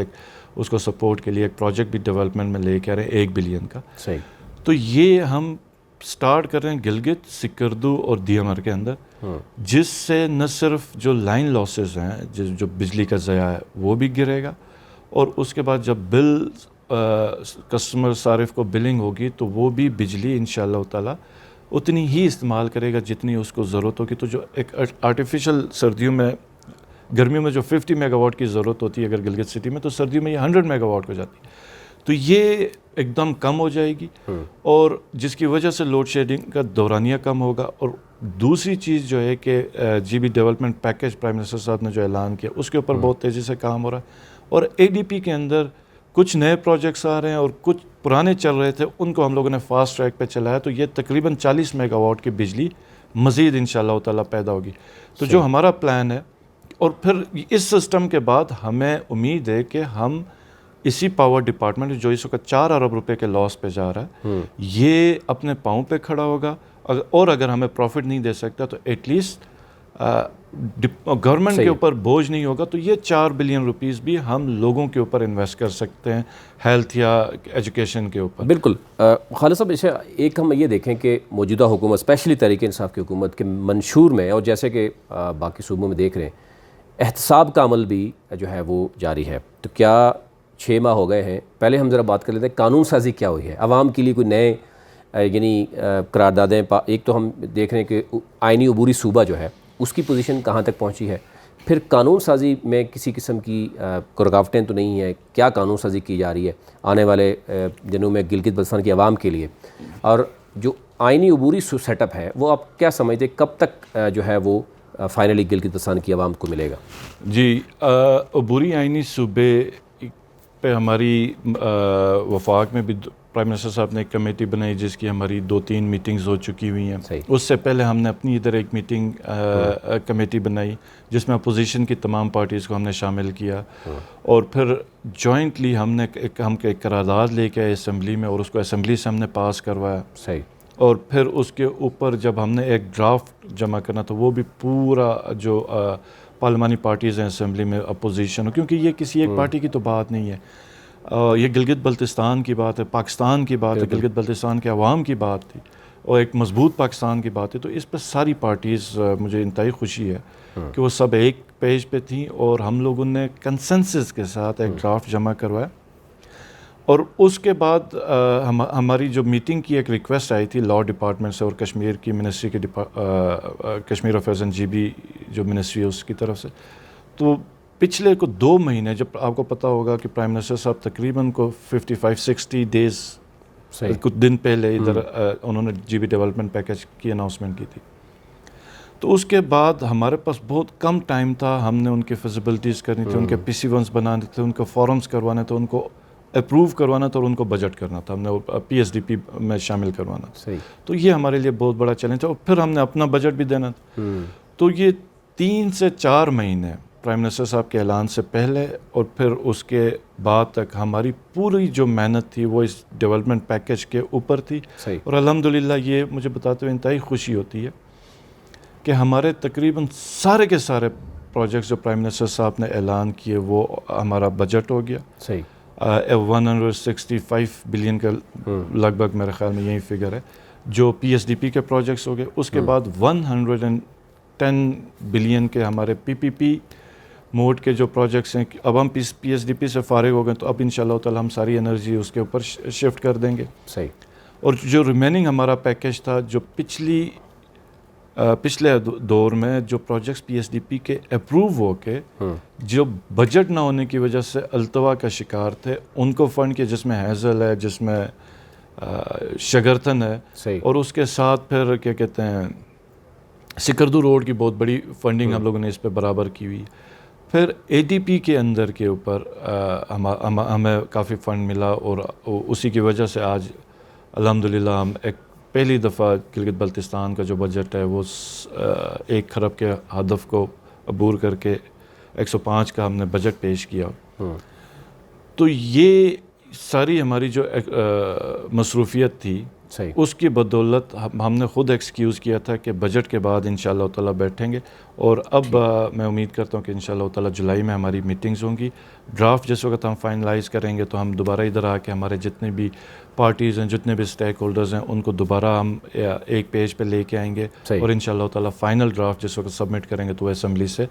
اس کو سپورٹ کے لیے ایک پروجیکٹ بھی ڈیولپمنٹ میں لے کے آ رہے ہیں 1 بلین کا. صحیح. تو یہ ہم سٹارٹ کر رہے ہیں گلگت، سکردو اور دیامر کے اندر، جس سے نہ صرف جو لائن لاسز ہیں، جو بجلی کا ضیاع ہے وہ بھی گرے گا، اور اس کے بعد جب بل کسٹمر صارف کو بلنگ ہوگی تو وہ بھی بجلی انشاءاللہ تعالیٰ اتنی ہی استعمال کرے گا جتنی اس کو ضرورت ہوگی. تو جو ایک آرٹیفیشل گرمیوں میں جو 50 میگا واٹ کی ضرورت ہوتی ہے اگر گلگت سٹی میں، تو سردیوں میں یہ 100 میگا واٹ کو جاتی ہے. تو یہ ایک دم کم ہو جائے گی، اور جس کی وجہ سے لوڈ شیڈنگ کا دورانیہ کم ہوگا. اور دوسری چیز جو ہے کہ G B development package prime minister صاحب نے جو اعلان کیا اس کے اوپر بہت تیزی سے کام ہو رہا ہے. اور اے ڈی پی کے اندر کچھ نئے پروجیکٹس آ رہے ہیں اور کچھ پرانے چل رہے تھے، ان کو ہم لوگوں نے فاسٹ ٹریک پہ چلایا. تو یہ تقریباً 40 میگا واٹ کی بجلی مزید انشاءاللہ تعالیٰ پیدا ہوگی. تو جو ہمارا پلان ہے، اور پھر اس سسٹم کے بعد ہمیں امید ہے کہ ہم اسی پاور ڈپارٹمنٹ جو اس وقت 4 ارب روپے کے لاس پہ جا رہا ہے، یہ اپنے پاؤں پہ کھڑا ہوگا. اور اگر ہمیں پروفٹ نہیں دے سکتا تو ایٹ لیسٹ گورنمنٹ کے اوپر بوجھ نہیں ہوگا. تو یہ 4 بلین روپیز بھی ہم لوگوں کے اوپر انویسٹ کر سکتے ہیں ہیلتھ یا ایجوکیشن کے اوپر. بالکل. خالد صاحب، ایک ہم یہ دیکھیں کہ موجودہ حکومت اسپیشلی تحریک انصاف کی حکومت کے منشور میں، اور جیسے کہ باقی صوبوں میں دیکھ رہے ہیں، احتساب کا عمل بھی جو ہے وہ جاری ہے. تو کیا 6 ماہ ہو گئے ہیں؟ پہلے ہم ذرا بات کر لیتے ہیں قانون سازی کیا ہوئی ہے عوام کے لیے، کوئی نئے یعنی قراردادیں. ایک تو ہم دیکھ رہے ہیں کہ آئینی عبوری صوبہ جو ہے اس کی پوزیشن کہاں تک پہنچی ہے، پھر قانون سازی میں کسی قسم کی رکاوٹیں تو نہیں ہیں؟ کیا قانون سازی کی جا رہی ہے آنے والے دنوں میں گلگت بلتستان کی عوام کے لیے؟ اور جو آئینی عبوری سیٹ اپ ہے وہ آپ کیا سمجھتے کب تک جو ہے وہ فائنلی گلگت بلتستان کی عوام کو ملے گا؟ جی، عبوری آئینی صوبے پہ ہماری وفاق میں بھی پرائم منسٹر صاحب نے ایک کمیٹی بنائی جس کی ہماری 2-3 میٹنگز ہو چکی ہوئی ہیں. اس سے پہلے ہم نے اپنی ادھر ایک میٹنگ کمیٹی بنائی جس میں اپوزیشن کی تمام پارٹیز کو ہم نے شامل کیا، اور پھر جوائنٹلی ہم ایک قرارداد لے کے آئے اسمبلی میں، اور اس کو اسمبلی سے ہم نے پاس کروایا. صحیح. اور پھر اس کے اوپر جب ہم نے ایک ڈرافٹ جمع کرنا تو وہ بھی پورا جو پارلیمانی پارٹیز ہیں اسمبلی میں اپوزیشن، کیونکہ یہ کسی ایک پارٹی کی تو بات نہیں ہے، یہ گلگت بلتستان کی بات ہے، پاکستان کی بات ہے، گلگت بلتستان کے عوام کی بات تھی اور ایک مضبوط پاکستان کی بات ہے. تو اس پہ ساری پارٹیز، مجھے انتہائی خوشی ہے کہ وہ سب ایک پیج پہ تھیں، اور ہم لوگوں نے کنسنسس کے ساتھ ایک ڈرافٹ جمع کروایا. اور اس کے بعد ہماری جو میٹنگ کی ایک ریکویسٹ آئی تھی لاء ڈپارٹمنٹ سے اور کشمیر کی منسٹری کے Kashmir affairs and G B جو منسٹری ہے اس کی طرف سے. تو پچھلے کو 2 مہینے، جب آپ کو پتہ ہوگا کہ پرائم منسٹر صاحب تقریباً کو 55-60 ڈیز کچھ دن پہلے ادھر انہوں نے جی بی ڈیولپمنٹ پیکیج کی اناؤنسمنٹ کی تھی، تو اس کے بعد ہمارے پاس بہت کم ٹائم تھا. ہم نے ان کی فیزیبلٹیز کرنی تھی، ان کے PC1s بنانے تھے، ان کو فارمز کروانے تھے، ان کو اپروو کروانا تھا، اور ان کو بجٹ کرنا تھا، ہم نے PSDP میں شامل کروانا تھا. تو یہ ہمارے لیے بہت بڑا چیلنج تھا، اور پھر ہم نے اپنا بجٹ بھی دینا تھا. تو یہ 3 سے 4 مہینے پرائم منسٹر صاحب کے اعلان سے پہلے اور پھر اس کے بعد تک ہماری پوری جو محنت تھی وہ اس ڈیولپمنٹ پیکیج کے اوپر تھی. اور الحمدللہ یہ مجھے بتاتے ہوئے انتہائی خوشی ہوتی ہے کہ ہمارے تقریباً سارے کے سارے پروجیکٹس جو پرائم منسٹر صاحب نے اعلان کیے وہ ہمارا بجٹ ہو گیا. 165 بلین کا لگ بھگ میرے خیال میں یہی فگر ہے جو PSDP کے پروجیکٹس ہو گئے. اس کے بعد 110 بلین کے ہمارے PPP موڈ کے جو پروجیکٹس ہیں. اب ہم PSDP سے فارغ ہو گئے تو اب انشاءاللہ تعالی ہم ساری انرجی اس کے اوپر شفٹ کر دیں گے. اور جو ریمیننگ ہمارا پیکیج تھا، جو پچھلے دور میں جو پروجیکٹس PSDP کے اپروو ہو کے جو بجٹ نہ ہونے کی وجہ سے التوا کا شکار تھے، ان کو فنڈ کیا، جس میں ہیزل ہے، جس میں شگرتن ہے، اور اس کے ساتھ پھر کیا کہتے ہیں سکردو روڈ کی بہت بڑی فنڈنگ ہم لوگوں نے اس پہ برابر کی ہوئی. پھر ADP کے اندر کے اوپر ہمیں کافی فنڈ ملا، اور اسی کی وجہ سے آج الحمدللہ ہم ایک پہلی دفعہ گلگت بلتستان کا جو بجٹ ہے وہ 1 خرب کے ہدف کو عبور کر کے 105 کا ہم نے بجٹ پیش کیا. تو یہ ساری ہماری جو مصروفیت تھی اس کی بدولت ہم نے خود ایکسکیوز کیا تھا کہ بجٹ کے بعد انشاءاللہ تعالی بیٹھیں گے. اور اب میں امید کرتا ہوں کہ انشاءاللہ تعالی جولائی میں ہماری میٹنگز ہوں گی. ڈرافٹ جس وقت ہم فائنلائز کریں گے تو ہم دوبارہ ادھر آ کے ہمارے جتنے بھی پارٹیز ہیں، جتنے بھی اسٹیک ہولڈرز ہیں، ان کو دوبارہ ہم ایک پیج پہ لے کے آئیں گے، اور انشاءاللہ تعالی فائنل ڈرافٹ جس وقت سبمٹ کریں گے تو وہ اسمبلی سے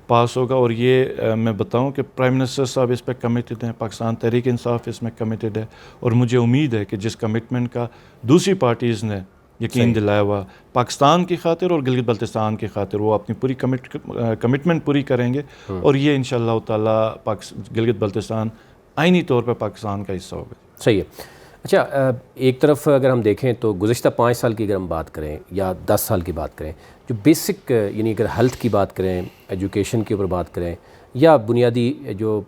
پاس ہوگا. اور یہ میں بتاؤں کہ پرائم منسٹر صاحب اس پہ کمیٹڈ ہیں، پاکستان تحریک انصاف اس میں کمیٹڈ ہے، اور مجھے امید ہے کہ جس کمٹمنٹ کا دوسری پارٹیز نے یقین دلایا ہوا پاکستان کی خاطر اور گلگت بلتستان کی خاطر، وہ اپنی پوری کمٹمنٹ پوری کریں گے، اور یہ انشاءاللہ تعالی گلگت بلتستان آئینی طور پہ پاکستان کا حصہ ہوگا. صحیح ہے. اچھا، ایک طرف اگر ہم دیکھیں تو گزشتہ 5 سال کی اگر ہم بات کریں یا 10 سال کی بات کریں، جو بیسک یعنی اگر ہیلتھ کی بات کریں، ایجوکیشن کے اوپر بات کریں، یا بنیادی جو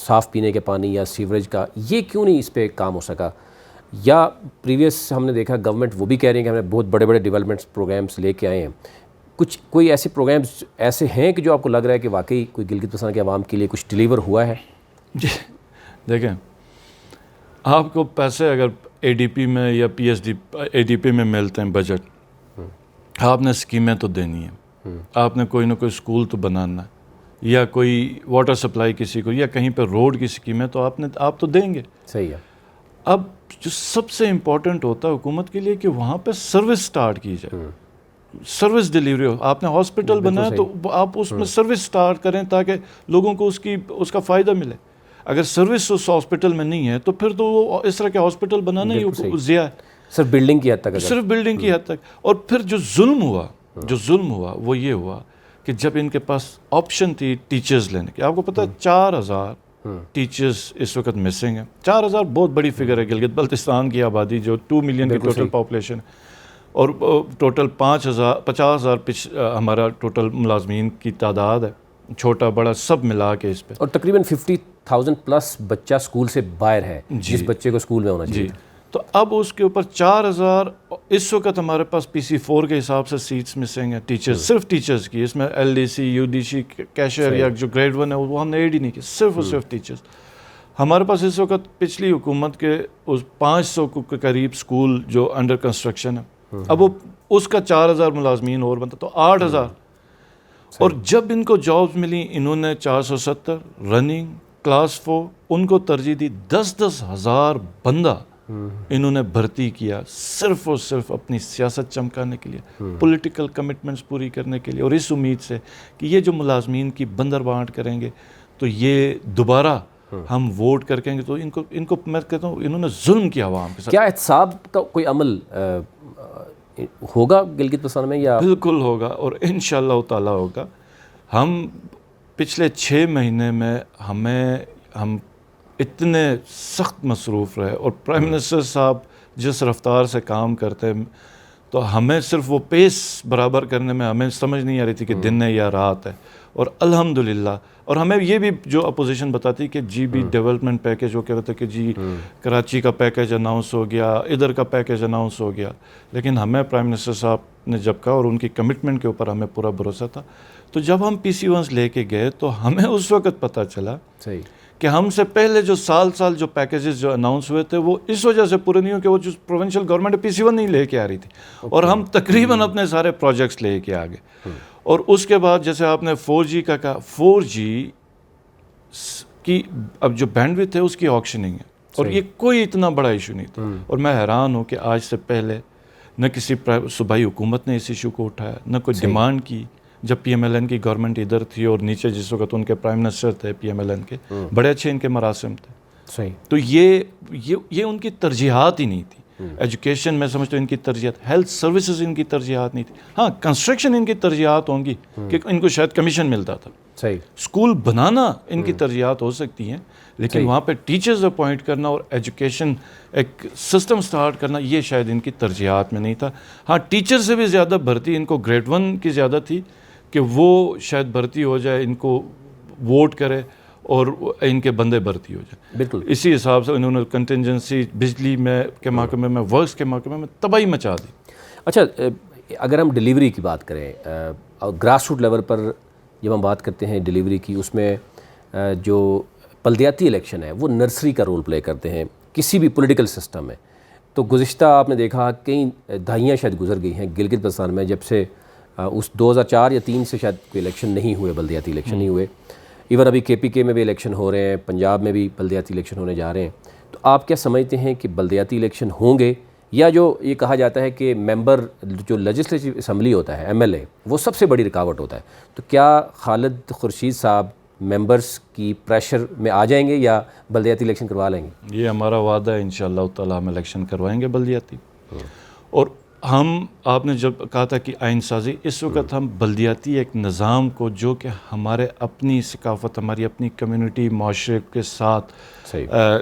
صاف پینے کے پانی یا سیوریج کا، یہ کیوں نہیں اس پہ کام ہو سکا؟ یا پریویس ہم نے دیکھا گورنمنٹ وہ بھی کہہ رہے ہیں کہ ہم نے بہت بڑے بڑے ڈیولپمنٹ پروگرامز لے کے آئے ہیں. کوئی ایسے پروگرامز ایسے ہیں کہ جو آپ کو لگ رہا ہے کہ واقعی کوئی گلگت بلتستان کے عوام کے لیے کچھ ڈیلیور ہوا ہے؟ جی دیکھیں، آپ کو پیسے اگر ADP میں یا ADP میں ملتے ہیں بجٹ، آپ نے اسکیمیں تو دینی ہیں، آپ نے کوئی نہ کوئی اسکول تو بنانا ہے، یا کوئی واٹر سپلائی کسی کو، یا کہیں پہ روڈ کی اسکیم ہے تو آپ تو دیں گے. صحیح ہے. اب جو سب سے امپورٹنٹ ہوتا ہے حکومت کے لیے کہ وہاں پہ سروس سٹارٹ کی جائے، سروس ڈیلیوری ہو. آپ نے ہاسپٹل بنایا تو آپ اس میں سروس سٹارٹ کریں تاکہ لوگوں کو اس کا فائدہ ملے. اگر سروس اس ہاسپٹل میں نہیں ہے تو پھر تو وہ اس طرح کے ہاسپٹل بنانا ہی ضیاء ہے. صرف بلڈنگ کی حد تک، صرف بلڈنگ کی حد تک. اور پھر جو ظلم ہوا وہ یہ ہوا کہ جب ان کے پاس آپشن تھی ٹیچرز لینے کی. آپ کو پتہ ہے 4000 ٹیچرز اس وقت مسنگ ہیں. 4000 بہت بڑی فگر ہے. گلگت بلتستان کی آبادی جو 2 ملین کی ٹوٹل پاپولیشن ہے, اور ٹوٹل 50,000 ہمارا ٹوٹل ملازمین کی تعداد ہے, چھوٹا بڑا سب ملا کے اس پہ, اور تقریباً 50,000 پلس بچہ اسکول سے باہر ہے جس بچے کو اسکول میں ہونا چاہیے. تو اب اس کے اوپر 4000 اس وقت ہمارے پاس PC4 کے حساب سے سیٹس مسنگ ہیں ٹیچرز, صرف ٹیچرز کی. اس میں LDC UDC کیشر یا جو گریڈ 1 ہے وہ ہم نے ایڈ ہی نہیں کی, صرف اور صرف ٹیچرز. ہمارے پاس اس وقت پچھلی حکومت کے اس 500 کے قریب اسکول جو انڈر کنسٹرکشن ہے, اب وہ اس کا 4000 ملازمین اور بنتا تو 8000. اور جب ان کو جابز ملی انہوں نے 470 رننگ کلاس 4 ان کو ترجیح دی. 10 ہزار بندہ انہوں نے بھرتی کیا صرف اور صرف اپنی سیاست چمکانے کے لیے, پولیٹیکل کمٹمنٹس پوری کرنے کے لیے, اور اس امید سے کہ یہ جو ملازمین کی بندر بانٹ کریں گے تو یہ دوبارہ ہم ووٹ کر کے تو ان کو میں کہتا ہوں انہوں نے ظلم کیا عوام کے ساتھ. کیا احتساب کا کوئی عمل ہوگا گلگت بلتستان میں؟ یا بالکل ہوگا, اور انشاءاللہ تعالی ہوگا. ہم پچھلے 6 مہینے میں ہم اتنے سخت مصروف رہے, اور پرائم منسٹر صاحب جس رفتار سے کام کرتے ہیں تو ہمیں صرف وہ پیس برابر کرنے میں ہمیں سمجھ نہیں آ رہی تھی کہ دن ہے یا رات ہے. اور الحمدللہ, اور ہمیں یہ بھی جو اپوزیشن بتاتی کہ GB ڈیولپمنٹ پیکیج, وہ کہتے کہ جی کراچی کا پیکیج اناؤنس ہو گیا, ادھر کا پیکیج اناؤنس ہو گیا, لیکن ہمیں پرائم منسٹر صاحب نے جب کہا اور ان کی کمٹمنٹ کے اوپر ہمیں پورا بھروسہ تھا. تو جب ہم PC1 لے کے گئے تو ہمیں اس وقت پتہ چلا کہ ہم سے پہلے جو سال جو پیکیجز جو اناؤنس ہوئے تھے وہ اس وجہ سے پورے نہیں ہو کہ وہ جو پروونشل گورنمنٹ PC1 نہیں لے کے آ رہی تھی, اور ہم تقریباً اپنے سارے پروجیکٹس لے کے آ گئے. اور اس کے بعد جیسے آپ نے 4G کا کہا, 4G کی اب جو بینڈ وڈتھ ہے اس کی آکشننگ ہے, اور یہ کوئی اتنا بڑا ایشو نہیں تھا. اور میں حیران ہوں کہ آج سے پہلے نہ کسی صوبائی حکومت نے اس ایشو کو اٹھایا, نہ کوئی ڈیمانڈ کی. جب PMLN کی گورنمنٹ ادھر تھی اور نیچے جس وقت ان کے پرائم منسٹر تھے PMLN کے, بڑے اچھے ان کے مراسم تھے. تو یہ ان کی ترجیحات ہی نہیں تھی. ایجوکیشن میں سمجھتا ہوں ان کی ترجیحات, ہیلتھ سروسز ان کی ترجیحات نہیں تھی. ہاں کنسٹرکشن ان کی ترجیحات ہوں گی کہ ان کو شاید کمیشن ملتا تھا. اسکول بنانا ان کی ترجیحات ہو سکتی ہیں, لیکن وہاں پہ ٹیچرز اپوائنٹ کرنا اور ایجوکیشن ایک سسٹم سٹارٹ کرنا یہ شاید ان کی ترجیحات میں نہیں تھا. ہاں ٹیچر سے بھی زیادہ بھرتی ان کو گریڈ 1 کی زیادہ تھی کہ وہ شاید بھرتی ہو جائے, ان کو ووٹ کرے اور ان کے بندے بھرتی ہو جائیں. بالکل اسی حساب سے انہوں نے کنٹینجنسی بجلی میں کے محکمے میں, ورکس کے محکمے میں تباہی مچا دی. اچھا, اگر ہم ڈیلیوری کی بات کریں, گراس روٹ لیول پر جب ہم بات کرتے ہیں ڈیلیوری کی, اس میں جو بلدیاتی الیکشن ہے وہ نرسری کا رول پلے کرتے ہیں کسی بھی پولیٹیکل سسٹم میں. تو گزشتہ آپ نے دیکھا کئی دہائیاں شاید گزر گئی ہیں گلگت بلتستان میں, جب سے اس 2004 یا 2003 سے شاید کوئی الیکشن نہیں ہوئے, بلدیاتی الیکشن نہیں ہوئے. ایون ابھی KPK میں بھی الیکشن ہو رہے ہیں, پنجاب میں بھی بلدیاتی الیکشن ہونے جا رہے ہیں. تو آپ کیا سمجھتے ہیں کہ بلدیاتی الیکشن ہوں گے, یا جو یہ کہا جاتا ہے کہ ممبر جو لیجسلیٹو اسمبلی ہوتا ہے MLA وہ سب سے بڑی رکاوٹ ہوتا ہے, تو کیا خالد خورشید صاحب ممبرز کی پریشر میں آ جائیں گے یا بلدیاتی الیکشن کروا لیں گے؟ یہ ہمارا وعدہ ہے, انشاءاللہ تعالیٰ ہم الیکشن کروائیں گے بلدیاتی. اور ہم آپ نے جب کہا تھا کہ آئین سازی, اس وقت ہم بلدیاتی ایک نظام کو جو کہ ہمارے اپنی ثقافت, ہماری اپنی کمیونٹی, معاشرے کے ساتھ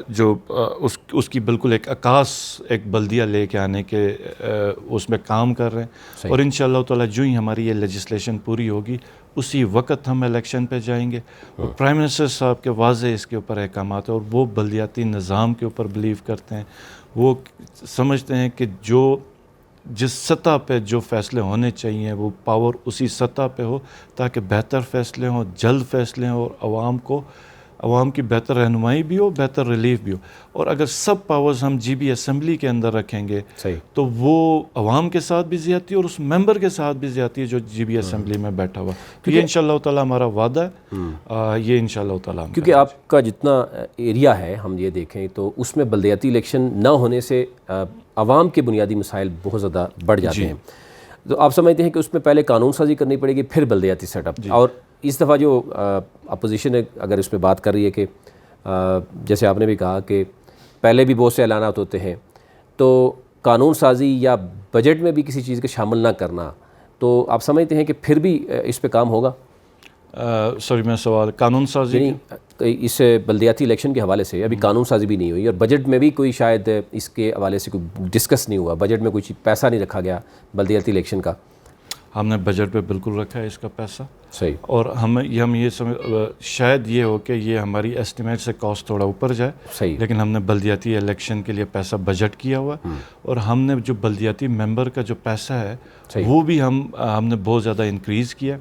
جو اس کی بالکل ایک عکاس ایک بلدیہ لے کے آنے کے اس میں کام کر رہے ہیں. اور انشاءاللہ تعالیٰ جو ہی ہماری یہ لیجسلیشن پوری ہوگی اسی وقت ہم الیکشن پہ جائیں گے. اور پرائم منسٹر صاحب کے واضح اس کے اوپر احکامات ہیں, اور وہ بلدیاتی نظام کے اوپر بلیو کرتے ہیں. وہ سمجھتے ہیں کہ جس سطح پہ جو فیصلے ہونے چاہیے وہ پاور اسی سطح پہ ہو, تاکہ بہتر فیصلے ہوں, جلد فیصلے ہوں, اور عوام کی بہتر رہنمائی بھی ہو, بہتر ریلیف بھی ہو. اور اگر سب پاورز ہم GB اسمبلی کے اندر رکھیں گے تو وہ عوام کے ساتھ بھی زیادتی اور اس ممبر کے ساتھ بھی زیادتی ہے جو GB اسمبلی میں بیٹھا ہوا. یہ انشاءاللہ تعالیٰ ہمارا وعدہ ہے, یہ انشاءاللہ تعالیٰ. کیونکہ آپ کا جتنا ایریا ہے ہم یہ دیکھیں تو اس میں بلدیاتی الیکشن نہ ہونے سے عوام کے بنیادی مسائل بہت زیادہ بڑھ جاتے ہیں. تو آپ سمجھتے ہیں کہ اس میں پہلے قانون سازی کرنی پڑے گی پھر بلدیاتی سیٹ اپ. اور اس دفعہ جو اپوزیشن ہے اگر اس پہ بات کر رہی ہے کہ جیسے آپ نے بھی کہا کہ پہلے بھی بہت سے اعلانات ہوتے ہیں, تو قانون سازی یا بجٹ میں بھی کسی چیز کے شامل نہ کرنا تو آپ سمجھتے ہیں کہ پھر بھی اس پہ کام ہوگا؟ سوری میں سوال قانون سازی یعنی اس بلدیاتی الیکشن کے حوالے سے ابھی قانون سازی بھی نہیں ہوئی اور بجٹ میں بھی کوئی شاید اس کے حوالے سے کوئی ڈسکس نہیں ہوا، بجٹ میں کوئی پیسہ نہیں رکھا گیا بلدیاتی الیکشن کا. ہم نے بجٹ پہ بالکل رکھا ہے اس کا پیسہ. صحیح. اور ہم یہ شاید یہ ہو کہ یہ ہماری ایسٹیمیٹ سے کاسٹ تھوڑا اوپر جائے. صحیح. لیکن ہم نے بلدیاتی الیکشن کے لیے پیسہ بجٹ کیا ہوا اور ہم نے جو بلدیاتی ممبر کا جو پیسہ ہے وہ بھی ہم نے بہت زیادہ انکریز کیا.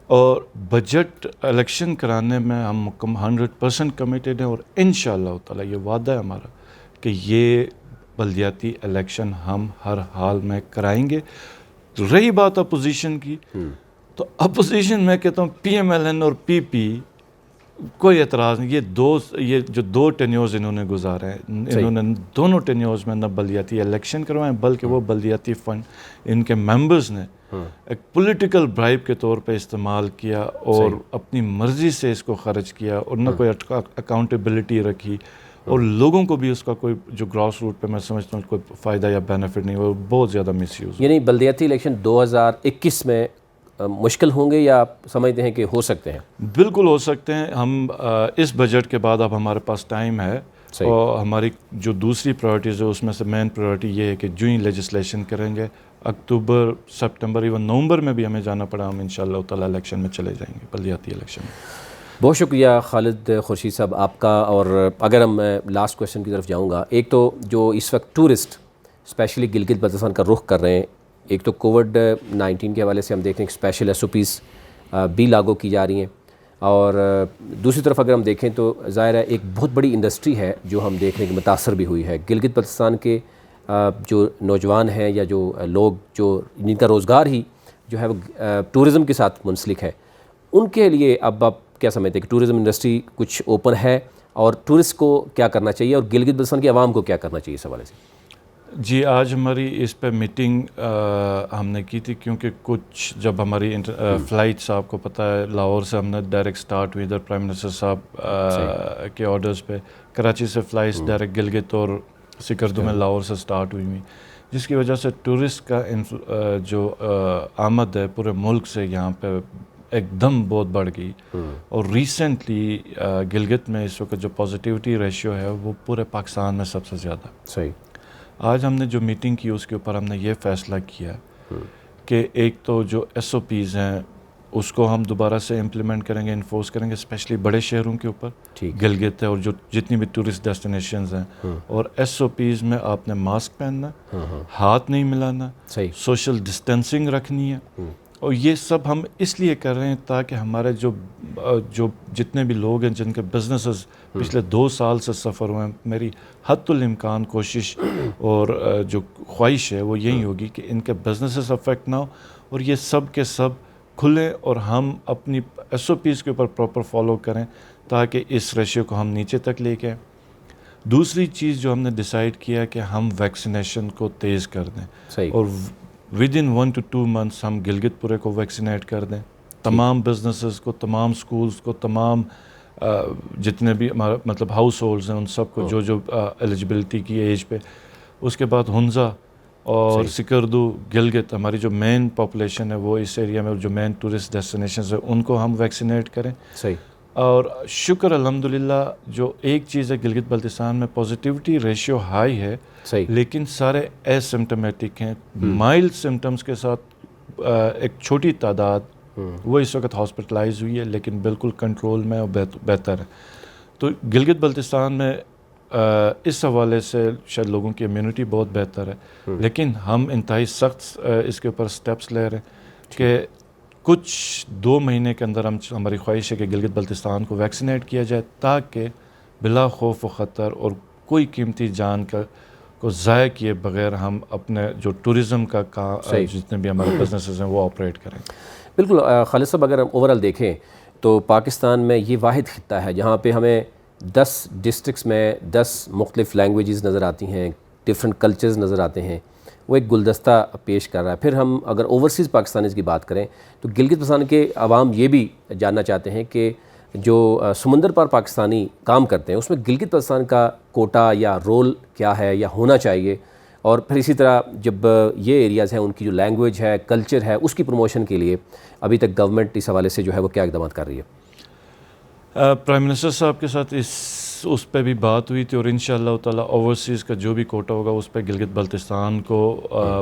اور بجٹ الیکشن کرانے میں ہم 100% کمیٹیڈ ہیں اور انشاءاللہ تعالی یہ وعدہ ہے ہمارا کہ یہ بلدیاتی الیکشن ہم ہر حال میں کرائیں گے. رہی بات اپوزیشن کی، تو اپوزیشن میں کہتا ہوں پی ایم ایل این اور پی پی کوئی اعتراض نہیں. یہ جو دو ٹینیورز انہوں نے گزارے ہیں، انہوں نے دونوں ٹینیورز میں نہ بلدیاتی الیکشن کروائے بلکہ وہ بلدیاتی فنڈ ان کے ممبرز نے ایک پولیٹیکل برائب کے طور پہ استعمال کیا اور اپنی مرضی سے اس کو خرچ کیا اور نہ کوئی اکاؤنٹیبلٹی رکھی اور لوگوں کو بھی اس کا کوئی جو گراس روٹ پہ میں سمجھتا ہوں کوئی فائدہ یا بینیفٹ نہیں، وہ بہت زیادہ مس یوز. یعنی بلدیاتی الیکشن 2021 میں مشکل ہوں گے یا آپ سمجھتے ہیں کہ ہو سکتے ہیں؟ بالکل ہو سکتے ہیں. ہم اس بجٹ کے بعد اب ہمارے پاس ٹائم ہے اور ہماری جو دوسری پرائرٹیز ہے اس میں سے مین پرائرٹی یہ ہے کہ جو ہی لیجسلیشن کریں گے اکتوبر، سپتمبر، ایون نومبر میں بھی ہمیں جانا پڑا ہم انشاءاللہ تعالی الیکشن میں چلے جائیں گے، بلدیاتی الیکشن میں. بہت شکریہ خالد خورشید صاحب آپ کا. اور اگر ہم لاسٹ کویشچن کی طرف جاؤں گا، ایک تو جو اس وقت ٹورسٹ اسپیشلی گلگت بلتستان کا رخ کر رہے ہیں، ایک تو کووڈ-19 کے حوالے سے ہم دیکھتے ہیں کہ اسپیشل SOPs بھی لاگو کی جا رہی ہیں، اور دوسری طرف اگر ہم دیکھیں تو ظاہر ہے ایک بہت بڑی انڈسٹری ہے جو ہم دیکھ رہے ہیں کہ متاثر بھی ہوئی ہے. گلگت بلتستان کے جو نوجوان ہیں یا جو لوگ جو جن کا روزگار ہی جو ہے وہ ٹورزم کے ساتھ منسلک ہے، ان کے لیے اب آپ کیا سمجھتے ہیں کہ ٹورزم انڈسٹری کچھ اوپن ہے اور ٹورسٹ کو کیا کرنا چاہیے اور گلگت بلتستان کی عوام کو کیا کرنا چاہیے اس حوالے سے؟ جی آج ہماری اس پہ میٹنگ ہم نے کی تھی کیونکہ کچھ جب ہماری فلائٹس آپ کو پتہ ہے لاہور سے ہم نے ڈائریکٹ سٹارٹ ہوئی ادھر پرائم منسٹر صاحب کے آرڈرز پہ، کراچی سے فلائٹس ڈائریکٹ گلگت اور سکردو میں لاہور سے سٹارٹ ہوئی جس کی وجہ سے ٹورسٹ کا جو آمد ہے پورے ملک سے یہاں پہ ایک دم بہت بڑھ گئی. اور ریسنٹلی گلگت میں اس وقت جو پازیٹیوٹی ریشیو ہے وہ پورے پاکستان میں سب سے زیادہ. صحیح. آج ہم نے جو میٹنگ کی اس کے اوپر ہم نے یہ فیصلہ کیا کہ ایک تو جو SOPs ہیں اس کو ہم دوبارہ سے امپلیمنٹ کریں گے، انفورس کریں گے اسپیشلی بڑے شہروں کے اوپر. گلگت ہے اور جو جتنی بھی ٹورسٹ ڈیسٹینیشنز ہیں، اور SOPs میں آپ نے ماسک پہننا، ہاتھ نہیں ملانا، سوشل ڈسٹینسنگ رکھنی ہے. اور یہ سب ہم اس لیے کر رہے ہیں تاکہ ہمارے جو جتنے بھی لوگ ہیں جن کے بزنسز پچھلے 2 سال سے سفر ہوئے ہیں، میری حد الامکان کوشش اور جو خواہش ہے وہ یہی ہوگی کہ ان کے بزنسز افیکٹ نہ ہو اور یہ سب کے سب کھلیں اور ہم اپنی SOPs کے اوپر پراپر فالو کریں تاکہ اس ریشیو کو ہم نیچے تک لے کے آئیں. دوسری چیز جو ہم نے ڈیسائیڈ کیا کہ ہم ویکسینیشن کو تیز کر دیں اور ودن 1 to 2 months ہم گلگت پورے کو ویکسینیٹ کر دیں، تمام بزنسز کو، تمام سکولز کو، تمام جتنے بھی ہمارا مطلب ہاؤس ہولڈز ہیں ان سب کو جو ایلیجبلٹی کی ایج پہ. اس کے بعد ہنزا اور سکردو، گلگت ہماری جو مین پاپولیشن ہے وہ اس ایریا میں جو مین ٹورسٹ ڈیسٹینیشنز ہیں ان کو ہم ویکسینیٹ کریں. اور شکر الحمدللہ جو ایک چیز ہے گلگت بلتستان میں پازیٹیوٹی ریشیو ہائی ہے لیکن سارے ایسمپٹومیٹک ہیں، مائلڈ سمٹمز کے ساتھ ایک چھوٹی تعداد وہ اس وقت ہاسپٹلائز ہوئی ہے لیکن بالکل کنٹرول میں اور بہتر ہے. تو گلگت بلتستان میں اس حوالے سے شاید لوگوں کی امیونٹی بہت بہتر ہے لیکن ہم انتہائی سخت اس کے اوپر سٹیپس لے رہے ہیں کہ کچھ 2 مہینے کے اندر ہماری خواہش ہے کہ گلگت بلتستان کو ویکسینیٹ کیا جائے تاکہ بلا خوف و خطر اور کوئی قیمتی جان کو ضائع کیے بغیر ہم اپنے جو ٹورزم کا جتنے بھی ہمارے بزنسز ہیں وہ آپریٹ کریں. بالکل خالد صاحب، اگر ہم اوورال دیکھیں تو پاکستان میں یہ واحد خطہ ہے جہاں پہ ہمیں 10 ڈسٹرکس میں 10 مختلف لینگویجز نظر آتی ہیں، ڈفرینٹ کلچرز نظر آتے ہیں. وہ ایک گلدستہ پیش کر رہا ہے. پھر ہم اگر اوورسیز پاکستانیز کی بات کریں تو گلگت بلتستان کے عوام یہ بھی جاننا چاہتے ہیں کہ جو سمندر پر پاکستانی کام کرتے ہیں اس میں گلگت بلتستان کا کوٹا یا رول کیا ہے یا ہونا چاہیے، اور پھر اسی طرح جب یہ ایریاز ہیں ان کی جو لینگویج ہے کلچر ہے اس کی پروموشن کے لیے ابھی تک گورنمنٹ اس حوالے سے جو ہے وہ کیا اقدامات کر رہی ہے؟ پرائم منسٹر صاحب کے ساتھ اس پہ بھی بات ہوئی تھی اور انشاءاللہ تعالی اوورسیز کا جو بھی کوٹا ہوگا اس پہ گلگت بلتستان کو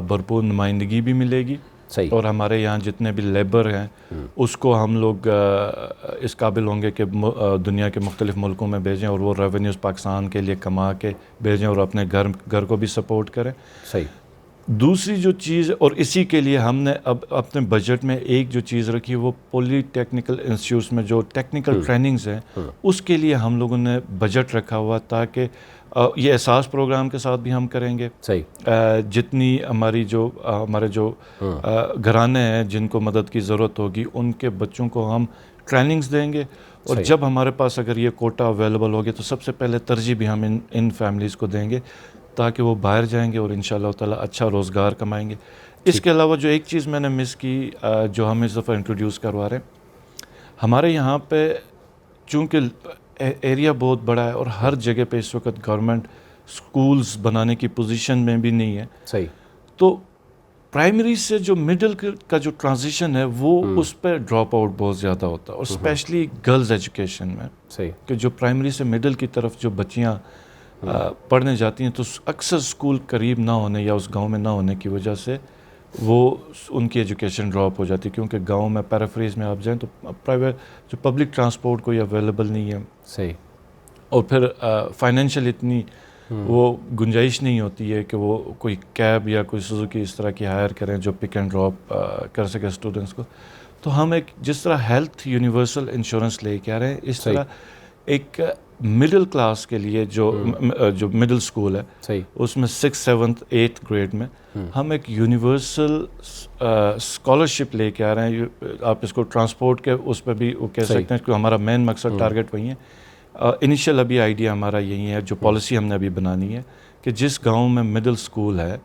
بھرپور نمائندگی بھی ملے گی. صحیح. اور ہمارے یہاں جتنے بھی لیبر ہیں اس کو ہم لوگ اس قابل ہوں گے کہ دنیا کے مختلف ملکوں میں بھیجیں اور وہ ریونیوز پاکستان کے لیے کما کے بھیجیں اور اپنے گھر کو بھی سپورٹ کریں. صحیح. دوسری جو چیز اور اسی کے لیے ہم نے اب اپنے بجٹ میں ایک جو چیز رکھی وہ پولی ٹیکنیکل انسٹیٹیوٹس میں جو ٹیکنیکل ٹریننگز ہیں اس کے لیے ہم لوگوں نے بجٹ رکھا ہوا تاکہ یہ احساس پروگرام کے ساتھ بھی ہم کریں گے. صحیح. جتنی ہمارے جو گھرانے ہیں جن کو مدد کی ضرورت ہوگی ان کے بچوں کو ہم ٹریننگز دیں گے. اور جب ہمارے پاس اگر یہ کوٹا اویلیبل ہوگی تو سب سے پہلے ترجیح بھی ہم ان فیملیز کو دیں گے تاکہ وہ باہر جائیں گے اور انشاءاللہ تعالی اچھا روزگار کمائیں گے. اس کے علاوہ جو ایک چیز میں نے مس کی جو ہم اس دفعہ انٹروڈیوس کروا رہے ہیں, ہمارے یہاں پہ چونکہ ایریا بہت بڑا ہے اور ہر جگہ پہ اس وقت گورنمنٹ سکولز بنانے کی پوزیشن میں بھی نہیں ہے. صحیح. تو پرائمری سے جو مڈل کا جو ٹرانزیشن ہے وہ اس پہ ڈراپ آؤٹ بہت زیادہ ہوتا ہے اور اسپیشلی گرلز ایجوکیشن میں. صحیح. کہ جو پرائمری سے مڈل کی طرف جو بچیاں پڑھنے جاتی ہیں تو اکثر اسکول قریب نہ ہونے یا اس گاؤں میں نہ ہونے کی وجہ سے وہ ان کی ایجوکیشن ڈراپ ہو جاتی ہے, کیونکہ گاؤں میں پیرافریز میں آپ جائیں تو پرائیویٹ جو پبلک ٹرانسپورٹ کوئی اویلیبل نہیں ہے. صحیح. اور پھر فائنینشیل اتنی وہ گنجائش نہیں ہوتی ہے کہ وہ کوئی کیب یا کوئی سوزوکی اس طرح کی ہائر کریں جو پک اینڈ ڈراپ کر سکے اسٹوڈنٹس کو. تو ہم ایک جس طرح ہیلتھ یونیورسل انشورنس لے کے آ رہے ہیں اس طرح ایک مڈل کلاس کے لیے جو مڈل اسکول ہے اس میں 6th 7th 8th گریڈ میں ہم ایک یونیورسل اسکالرشپ لے کے آ رہے ہیں. آپ اس کو ٹرانسپورٹ کے اس پہ بھی وہ کہہ سکتے ہیں کیونکہ ہمارا مین مقصد ٹارگیٹ وہی ہے. انیشیل ابھی آئیڈیا ہمارا یہی ہے, جو پالیسی ہم نے ابھی بنانی ہے کہ جس گاؤں میں مڈل اسکول ہے,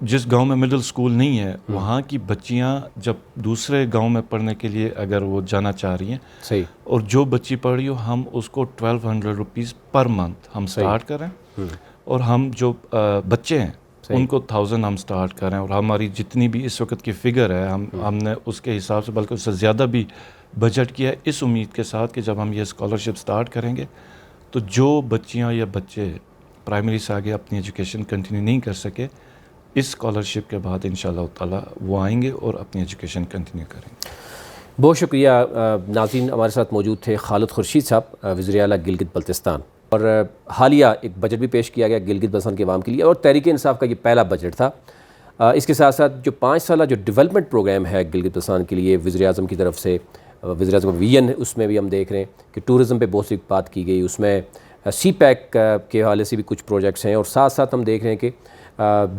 جس گاؤں میں مڈل اسکول نہیں ہے وہاں کی بچیاں جب دوسرے گاؤں میں پڑھنے کے لیے اگر وہ جانا چاہ رہی ہیں اور جو بچی پڑھ رہی ہو ہم اس کو 1200 روپیز پر منتھ ہم سٹارٹ کریں اور ہم جو بچے ہیں ان کو 1000 ہم سٹارٹ کریں. اور ہماری جتنی بھی اس وقت کی فگر ہے ہم نے اس کے حساب سے بلکہ اس سے زیادہ بھی بجٹ کیا ہے اس امید کے ساتھ کہ جب ہم یہ اسکالرشپ سٹارٹ کریں گے تو جو بچیاں یا بچے پرائمری سے آگے اپنی ایجوکیشن کنٹینیو نہیں کر سکے اس اسکالرشپ کے بعد انشاءاللہ تعالی وہ آئیں گے اور اپنی ایجوکیشن کنٹینیو کریں گے. بہت شکریہ. ناظرین, ہمارے ساتھ موجود تھے خالد خورشید صاحب, وزیر اعلیٰ گلگت بلتستان. اور حالیہ ایک بجٹ بھی پیش کیا گیا گلگت بلتستان کے عوام کے لیے اور تحریک انصاف کا یہ پہلا بجٹ تھا. اس کے ساتھ ساتھ جو 5 سالہ جو ڈیولپمنٹ پروگرام ہے گلگت بلتستان کے لیے وزیر اعظم کی طرف سے, وزیر اعظم کا ویژن اس میں بھی ہم دیکھ رہے ہیں کہ ٹورزم پہ بہت سی بات کی گئی, اس میں سی پیک کے حوالے سے بھی کچھ پروجیکٹس ہیں اور ساتھ ساتھ ہم دیکھ رہے ہیں کہ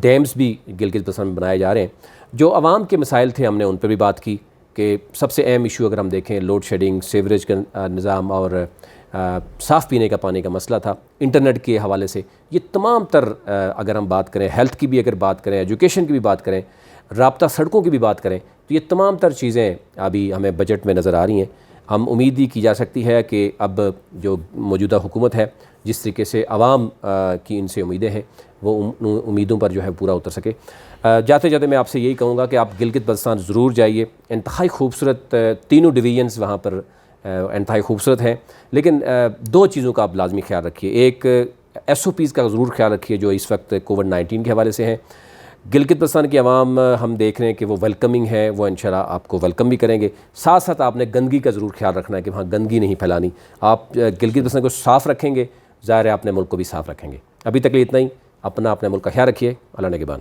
ڈیمز بھی گلگت بلتستان میں بنائے جا رہے ہیں. جو عوام کے مسائل تھے ہم نے ان پہ بھی بات کی کہ سب سے اہم ایشو اگر ہم دیکھیں لوڈ شیڈنگ, سیوریج کا نظام اور صاف پینے کا پانی کا مسئلہ تھا. انٹرنیٹ کے حوالے سے یہ تمام تر اگر ہم بات کریں, ہیلتھ کی بھی اگر بات کریں, ایجوکیشن کی بھی بات کریں, رابطہ سڑکوں کی بھی بات کریں, تو یہ تمام تر چیزیں ابھی ہمیں بجٹ میں نظر آ رہی ہیں. ہم امید ہی کی جا سکتی ہے کہ اب جو موجودہ حکومت ہے جس طریقے سے عوام کی ان سے امیدیں ہیں وہ امیدوں پر جو ہے پورا اتر سکے. جاتے جاتے میں آپ سے یہی کہوں گا کہ آپ گلگت بلتستان ضرور جائیے. انتہائی خوبصورت تینوں ڈویژنز وہاں پر انتہائی خوبصورت ہیں, لیکن 2 چیزوں کا آپ لازمی خیال رکھیے. ایک SOPs کا ضرور خیال رکھیے جو اس وقت کووڈ-19 کے حوالے سے ہیں. گلگت بلتستان کی عوام ہم دیکھ رہے ہیں کہ وہ ویلکمنگ ہے, وہ انشاءاللہ آپ کو ویلکم بھی کریں گے. ساتھ ساتھ آپ نے گندگی کا ضرور خیال رکھنا ہے کہ وہاں گندگی نہیں پھیلانی. آپ گلگت بلتستان کو صاف رکھیں گے, ظاہر ہے اپنے ملک کو بھی صاف رکھیں گے. ابھی تک اتنا ہی. اپنے ملک کا خیال رکھیے. اللہ نگہبان.